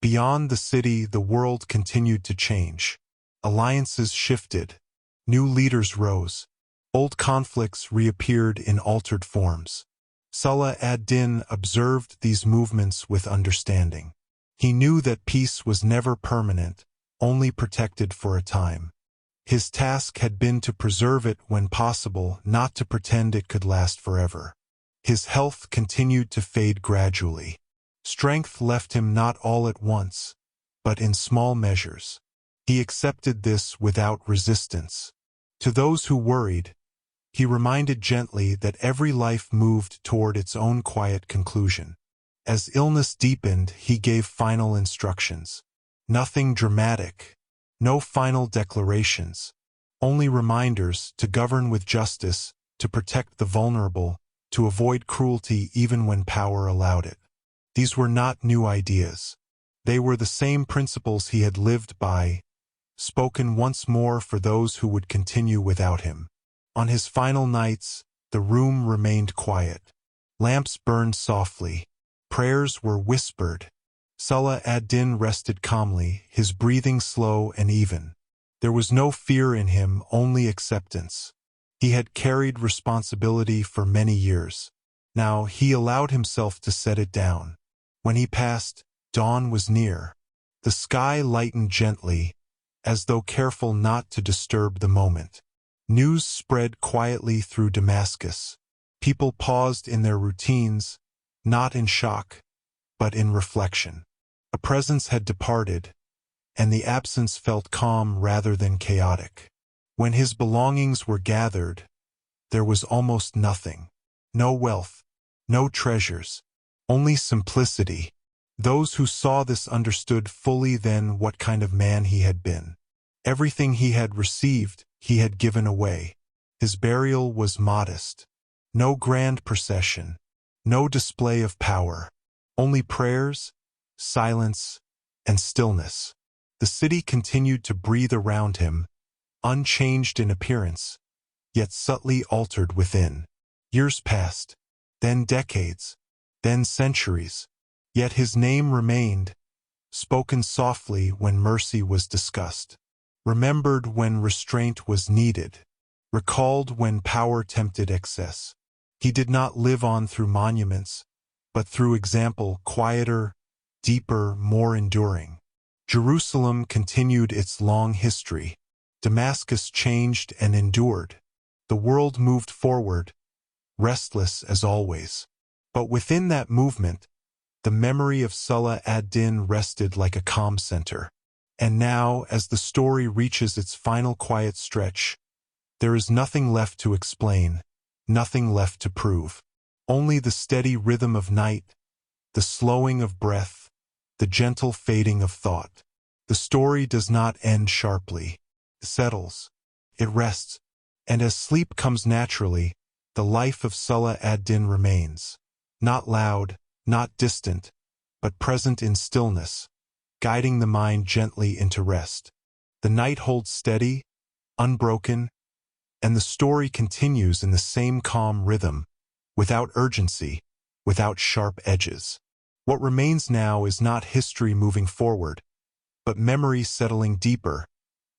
Beyond the city, the world continued to change. Alliances shifted. New leaders rose. Old conflicts reappeared in altered forms. Salah ad-Din observed these movements with understanding. He knew that peace was never permanent, only protected for a time. His task had been to preserve it when possible, not to pretend it could last forever. His health continued to fade gradually. Strength left him not all at once, but in small measures. He accepted this without resistance. To those who worried, he reminded gently that every life moved toward its own quiet conclusion. As illness deepened, he gave final instructions. Nothing dramatic, no final declarations, only reminders to govern with justice, to protect the vulnerable, to avoid cruelty even when power allowed it. These were not new ideas. They were the same principles he had lived by, spoken once more for those who would continue without him. On his final nights, the room remained quiet. Lamps burned softly. Prayers were whispered. Salah ad-Din rested calmly, his breathing slow and even. There was no fear in him, only acceptance. He had carried responsibility for many years. Now he allowed himself to set it down. When he passed, dawn was near. The sky lightened gently, as though careful not to disturb the moment. News spread quietly through Damascus. People paused in their routines, not in shock, but in reflection. A presence had departed, and the absence felt calm rather than chaotic. When his belongings were gathered, there was almost nothing. No wealth, no treasures, only simplicity. Those who saw this understood fully then what kind of man he had been. Everything he had received, he had given away. His burial was modest. No grand procession, no display of power, only prayers, silence, and stillness. The city continued to breathe around him, unchanged in appearance, yet subtly altered within. Years passed, then decades, then centuries, yet his name remained, spoken softly when mercy was discussed, remembered when restraint was needed, recalled when power tempted excess. He did not live on through monuments, but through example, quieter, deeper, more enduring. Jerusalem continued its long history. Damascus changed and endured. The world moved forward, restless as always. But within that movement, the memory of Salah ad-Din rested like a calm center. And now, as the story reaches its final quiet stretch, there is nothing left to explain, nothing left to prove. Only the steady rhythm of night, the slowing of breath, the gentle fading of thought. The story does not end sharply. It settles. It rests. And as sleep comes naturally, the life of Salah ad-Din remains. Not loud, not distant, but present in stillness, guiding the mind gently into rest. The night holds steady, unbroken, and the story continues in the same calm rhythm, without urgency, without sharp edges. What remains now is not history moving forward, but memory settling deeper,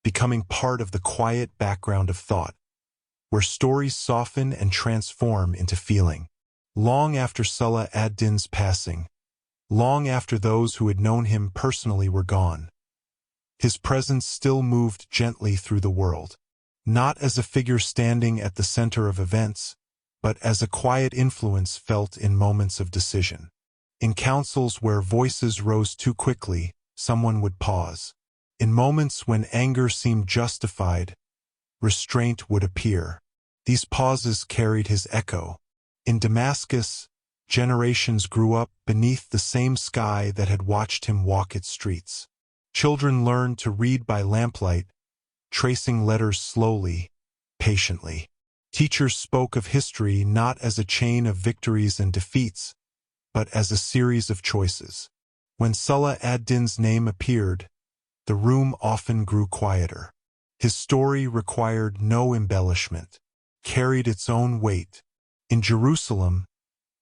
becoming part of the quiet background of thought, where stories soften and transform into feeling. Long after Salah ad-Din's passing, long after those who had known him personally were gone. His presence still moved gently through the world, not as a figure standing at the center of events, but as a quiet influence felt in moments of decision. In councils where voices rose too quickly, someone would pause. In moments when anger seemed justified, restraint would appear. These pauses carried his echo. In Damascus, generations grew up beneath the same sky that had watched him walk its streets. Children learned to read by lamplight, tracing letters slowly, patiently. Teachers spoke of history not as a chain of victories and defeats, but as a series of choices. When Salah ad-Din's name appeared, the room often grew quieter. His story required no embellishment, carried its own weight. In Jerusalem,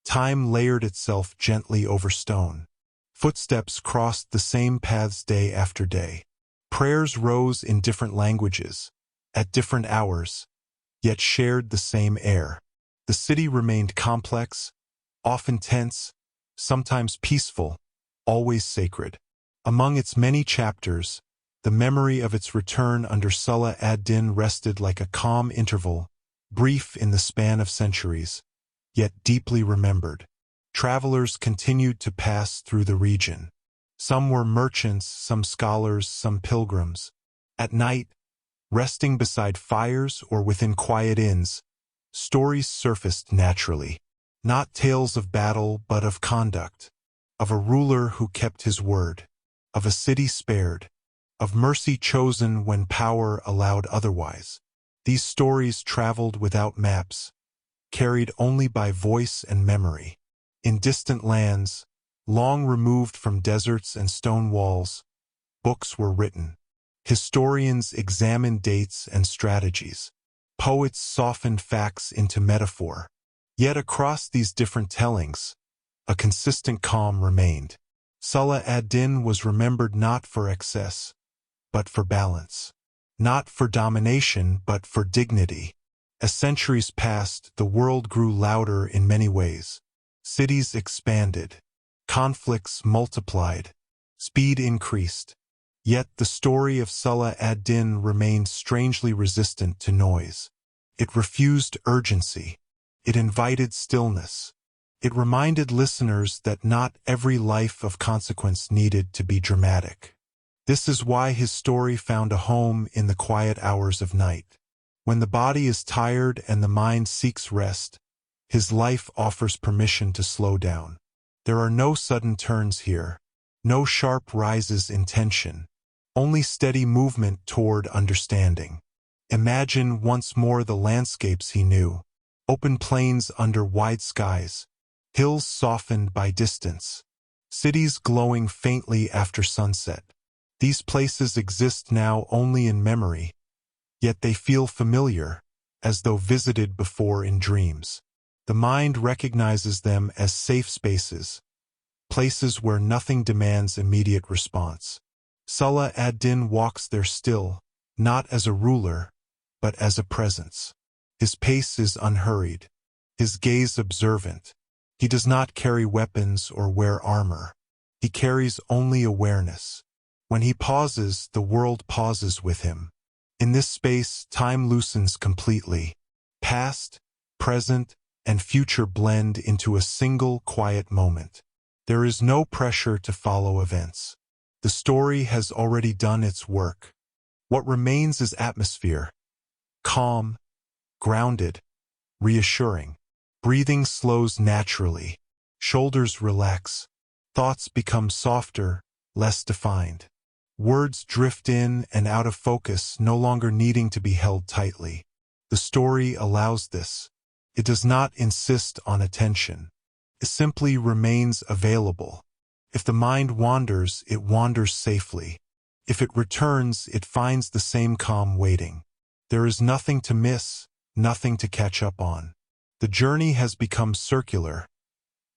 time layered itself gently over stone. Footsteps crossed the same paths day after day. Prayers rose in different languages, at different hours, yet shared the same air. The city remained complex, often tense, sometimes peaceful, always sacred. Among its many chapters, the memory of its return under Salah ad-Din rested like a calm interval, brief in the span of centuries, yet deeply remembered. Travelers continued to pass through the region. Some were merchants, some scholars, some pilgrims. At night, resting beside fires or within quiet inns, stories surfaced naturally. Not tales of battle, but of conduct. Of a ruler who kept his word. Of a city spared. Of mercy chosen when power allowed otherwise. These stories traveled without maps, carried only by voice and memory. In distant lands, long removed from deserts and stone walls, books were written. Historians examined dates and strategies. Poets softened facts into metaphor. Yet across these different tellings, a consistent calm remained. Salah ad-Din was remembered not for excess, but for balance. Not for domination, but for dignity. As centuries passed, the world grew louder in many ways. Cities expanded. Conflicts multiplied. Speed increased. Yet the story of Salah ad-Din remained strangely resistant to noise. It refused urgency. It invited stillness. It reminded listeners that not every life of consequence needed to be dramatic. This is why his story found a home in the quiet hours of night. When the body is tired and the mind seeks rest, his life offers permission to slow down. There are no sudden turns here, no sharp rises in tension, only steady movement toward understanding. Imagine once more the landscapes he knew, open plains under wide skies, hills softened by distance, cities glowing faintly after sunset. These places exist now only in memory, yet they feel familiar, as though visited before in dreams. The mind recognizes them as safe spaces, places where nothing demands immediate response. Salah ad-Din walks there still, not as a ruler, but as a presence. His pace is unhurried, his gaze observant. He does not carry weapons or wear armor. He carries only awareness. When he pauses, the world pauses with him. In this space, time loosens completely. Past, present, and future blend into a single quiet moment. There is no pressure to follow events. The story has already done its work. What remains is atmosphere. Calm, grounded, reassuring. Breathing slows naturally. Shoulders relax. Thoughts become softer, less defined. Words drift in and out of focus, no longer needing to be held tightly. The story allows this. It does not insist on attention. It simply remains available. If the mind wanders, it wanders safely. If it returns, it finds the same calm waiting. There is nothing to miss, nothing to catch up on. The journey has become circular,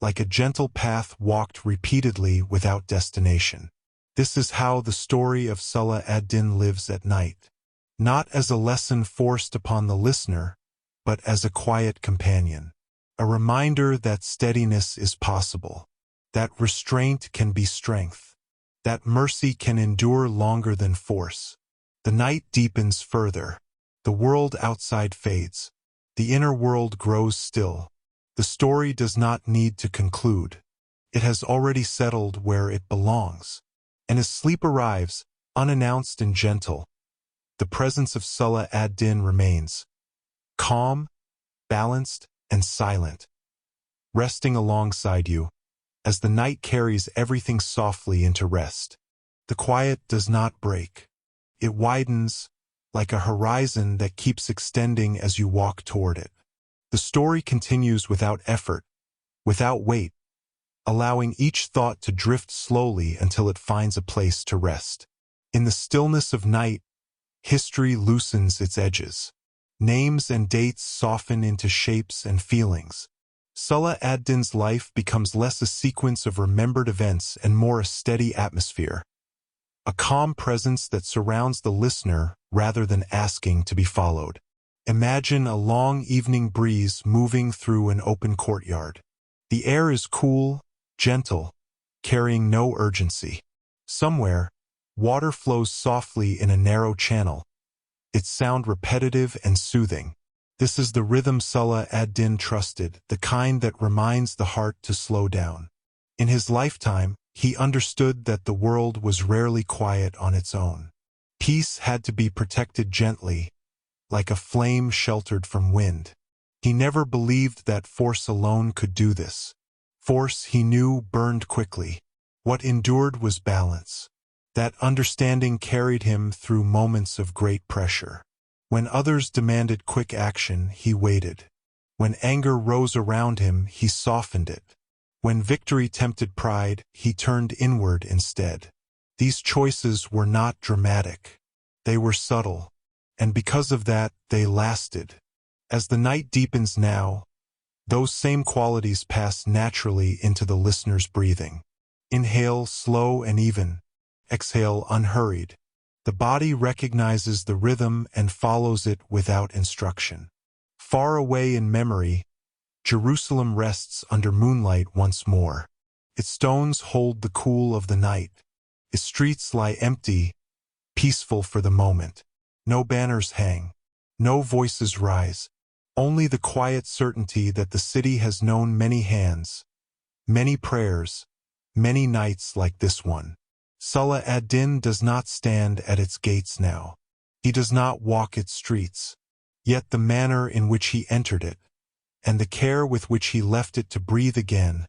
like a gentle path walked repeatedly without destination. This is how the story of Salah ad-Din lives at night. Not as a lesson forced upon the listener, but as a quiet companion. A reminder that steadiness is possible, that restraint can be strength, that mercy can endure longer than force. The night deepens further. The world outside fades. The inner world grows still. The story does not need to conclude. It has already settled where it belongs. And as sleep arrives, unannounced and gentle, the presence of Salah ad-Din remains, calm, balanced, and silent, resting alongside you, as the night carries everything softly into rest. The quiet does not break. It widens, like a horizon that keeps extending as you walk toward it. The story continues without effort, without weight, allowing each thought to drift slowly until it finds a place to rest. In the stillness of night, history loosens its edges. Names and dates soften into shapes and feelings. Salah ad-Din's life becomes less a sequence of remembered events and more a steady atmosphere, a calm presence that surrounds the listener rather than asking to be followed. Imagine a long evening breeze moving through an open courtyard. The air is cool, gentle, carrying no urgency. Somewhere, water flows softly in a narrow channel, its sound repetitive and soothing. This is the rhythm Salah ad-Din trusted, the kind that reminds the heart to slow down. In his lifetime, he understood that the world was rarely quiet on its own. Peace had to be protected gently, like a flame sheltered from wind. He never believed that force alone could do this. Force, he knew, burned quickly. What endured was balance. That understanding carried him through moments of great pressure. When others demanded quick action, he waited. When anger rose around him, he softened it. When victory tempted pride, he turned inward instead. These choices were not dramatic. They were subtle, and because of that, they lasted. As the night deepens now, those same qualities pass naturally into the listener's breathing. Inhale slow and even. Exhale unhurried. The body recognizes the rhythm and follows it without instruction. Far away in memory, Jerusalem rests under moonlight once more. Its stones hold the cool of the night. Its streets lie empty, peaceful for the moment. No banners hang. No voices rise. Only the quiet certainty that the city has known many hands, many prayers, many nights like this one. Salah ad-Din does not stand at its gates now. He does not walk its streets. Yet the manner in which he entered it, and the care with which he left it to breathe again,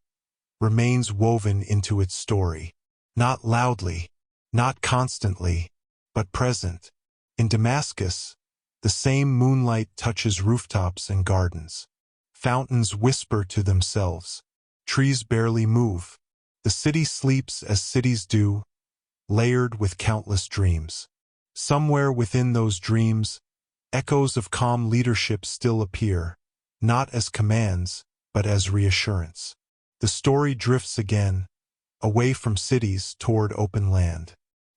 remains woven into its story. Not loudly, not constantly, but present. In Damascus, the same moonlight touches rooftops and gardens. Fountains whisper to themselves. Trees barely move. The city sleeps as cities do, layered with countless dreams. Somewhere within those dreams, echoes of calm leadership still appear, not as commands, but as reassurance. The story drifts again, away from cities toward open land.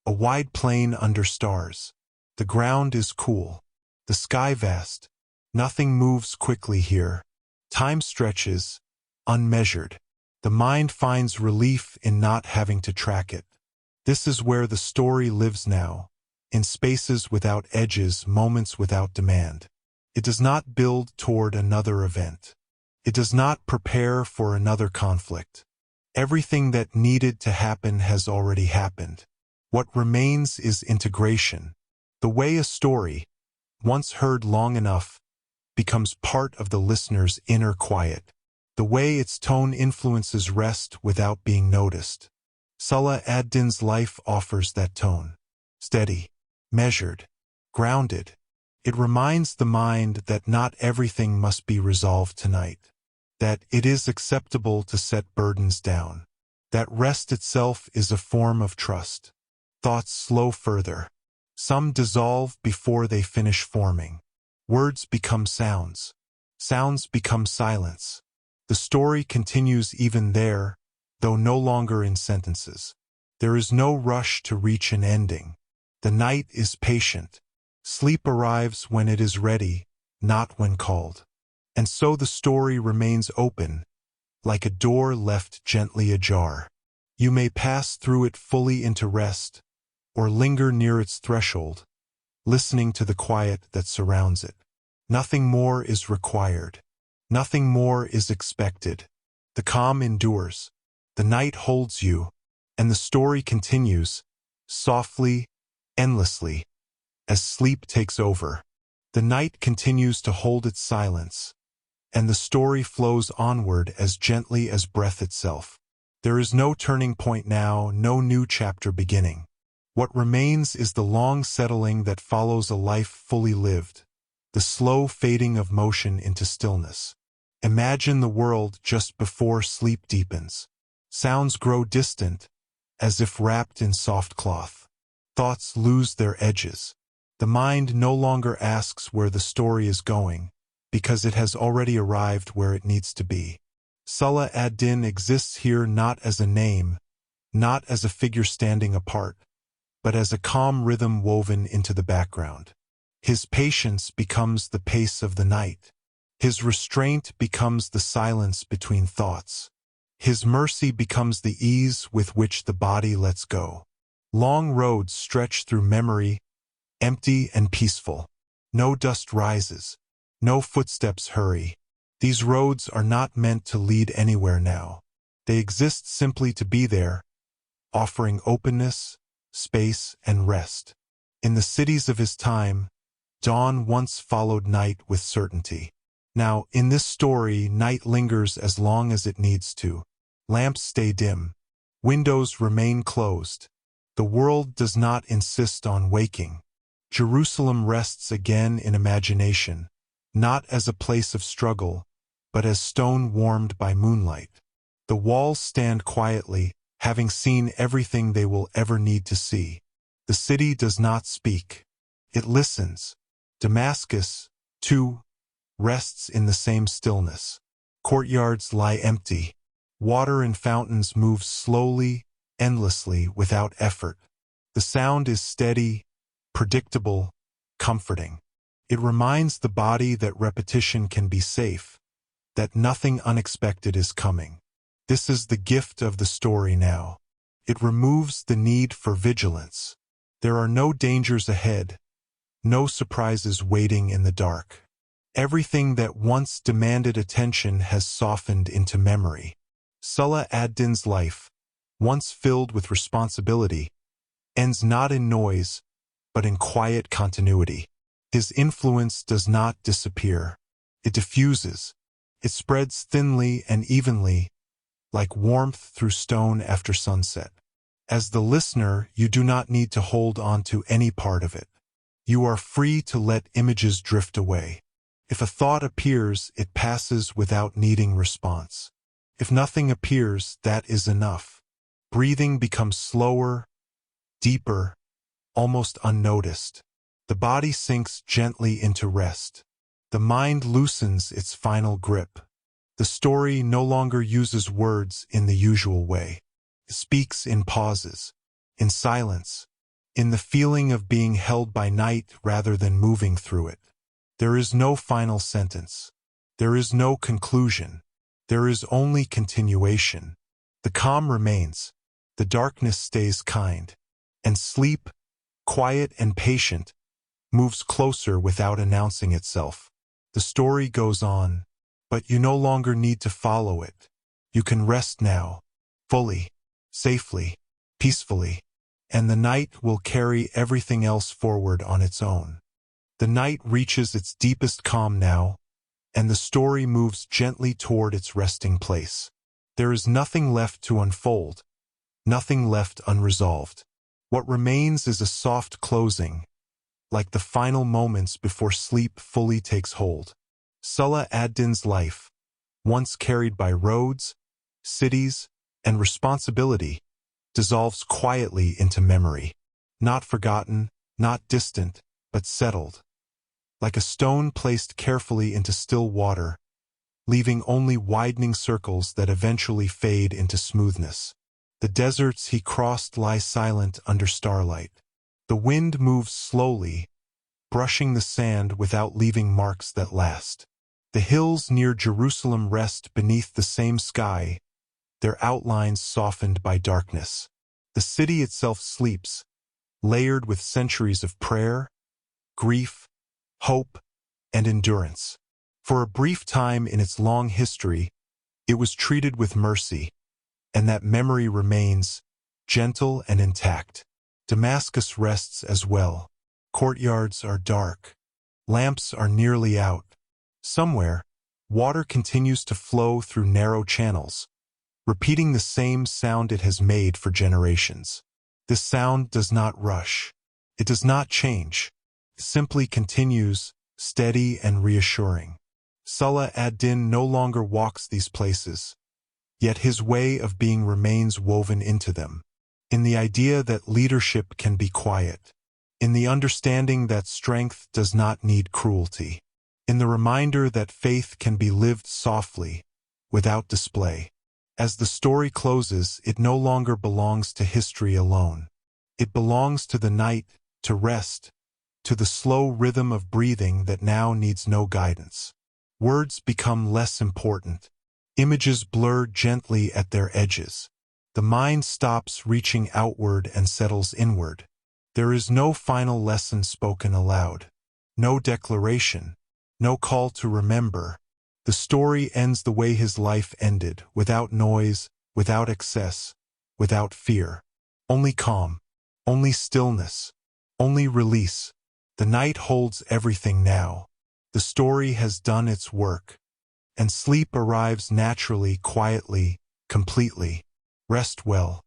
A wide plain under stars. The ground is cool. The sky vast. Nothing moves quickly here. Time stretches, unmeasured. The mind finds relief in not having to track it. This is where the story lives now, in spaces without edges, moments without demand. It does not build toward another event. It does not prepare for another conflict. Everything that needed to happen has already happened. What remains is integration. The way a story, once heard long enough, becomes part of the listener's inner quiet. The way its tone influences rest without being noticed. Salah ad-Din's life offers that tone. Steady, measured, grounded. It reminds the mind that not everything must be resolved tonight. That it is acceptable to set burdens down. That rest itself is a form of trust. Thoughts slow further. Some dissolve before they finish forming. Words become sounds. Sounds become silence. The story continues even there, though no longer in sentences. There is no rush to reach an ending. The night is patient. Sleep arrives when it is ready, not when called. And so the story remains open, like a door left gently ajar. You may pass through it fully into rest, or linger near its threshold, listening to the quiet that surrounds it. Nothing more is required. Nothing more is expected. The calm endures. The night holds you, and the story continues, softly, endlessly, as sleep takes over. The night continues to hold its silence, and the story flows onward as gently as breath itself. There is no turning point now, no new chapter beginning. What remains is the long settling that follows a life fully lived, the slow fading of motion into stillness. Imagine the world just before sleep deepens. Sounds grow distant, as if wrapped in soft cloth. Thoughts lose their edges. The mind no longer asks where the story is going, because it has already arrived where it needs to be. Salah ad-Din exists here not as a name, not as a figure standing apart, but as a calm rhythm woven into the background. His patience becomes the pace of the night. His restraint becomes the silence between thoughts. His mercy becomes the ease with which the body lets go. Long roads stretch through memory, empty and peaceful. No dust rises. No footsteps hurry. These roads are not meant to lead anywhere now. They exist simply to be there, offering openness, space, and rest. In the cities of his time, dawn once followed night with certainty. Now, in this story, night lingers as long as it needs to. Lamps stay dim. Windows remain closed. The world does not insist on waking. Jerusalem rests again in imagination, not as a place of struggle, but as stone warmed by moonlight. The walls stand quietly, having seen everything they will ever need to see. The city does not speak. It listens. Damascus, too, rests in the same stillness. Courtyards lie empty. Water in fountains moves slowly, endlessly, without effort. The sound is steady, predictable, comforting. It reminds the body that repetition can be safe, that nothing unexpected is coming. This is the gift of the story now. It removes the need for vigilance. There are no dangers ahead, no surprises waiting in the dark. Everything that once demanded attention has softened into memory. Salah ad-Din's life, once filled with responsibility, ends not in noise, but in quiet continuity. His influence does not disappear. It diffuses. It spreads thinly and evenly, like warmth through stone after sunset. As the listener, you do not need to hold on to any part of it. You are free to let images drift away. If a thought appears, it passes without needing response. If nothing appears, that is enough. Breathing becomes slower, deeper, almost unnoticed. The body sinks gently into rest. The mind loosens its final grip. The story no longer uses words in the usual way. It speaks in pauses, in silence, in the feeling of being held by night rather than moving through it. There is no final sentence. There is no conclusion. There is only continuation. The calm remains. The darkness stays kind. And sleep, quiet and patient, moves closer without announcing itself. The story goes on, but you no longer need to follow it. You can rest now, fully, safely, peacefully, and the night will carry everything else forward on its own. The night reaches its deepest calm now, and the story moves gently toward its resting place. There is nothing left to unfold, nothing left unresolved. What remains is a soft closing, like the final moments before sleep fully takes hold. Salah ad-Din's life, once carried by roads, cities, and responsibility, dissolves quietly into memory. Not forgotten, not distant, but settled. Like a stone placed carefully into still water, leaving only widening circles that eventually fade into smoothness. The deserts he crossed lie silent under starlight. The wind moves slowly, brushing the sand without leaving marks that last. The hills near Jerusalem rest beneath the same sky, their outlines softened by darkness. The city itself sleeps, layered with centuries of prayer, grief, hope, and endurance. For a brief time in its long history, it was treated with mercy, and that memory remains, gentle and intact. Damascus rests as well. Courtyards are dark. Lamps are nearly out. Somewhere, water continues to flow through narrow channels, repeating the same sound it has made for generations. This sound does not rush. It does not change. It simply continues, steady and reassuring. Salah ad-Din no longer walks these places, yet his way of being remains woven into them. In the idea that leadership can be quiet. In the understanding that strength does not need cruelty. In the reminder that faith can be lived softly, without display. As the story closes, it no longer belongs to history alone. It belongs to the night, to rest, to the slow rhythm of breathing that now needs no guidance. Words become less important. Images blur gently at their edges. The mind stops reaching outward and settles inward. There is no final lesson spoken aloud. No declaration. No call to remember. The story ends the way his life ended, without noise, without excess, without fear. Only calm. Only stillness. Only release. The night holds everything now. The story has done its work. And sleep arrives naturally, quietly, completely. Rest well.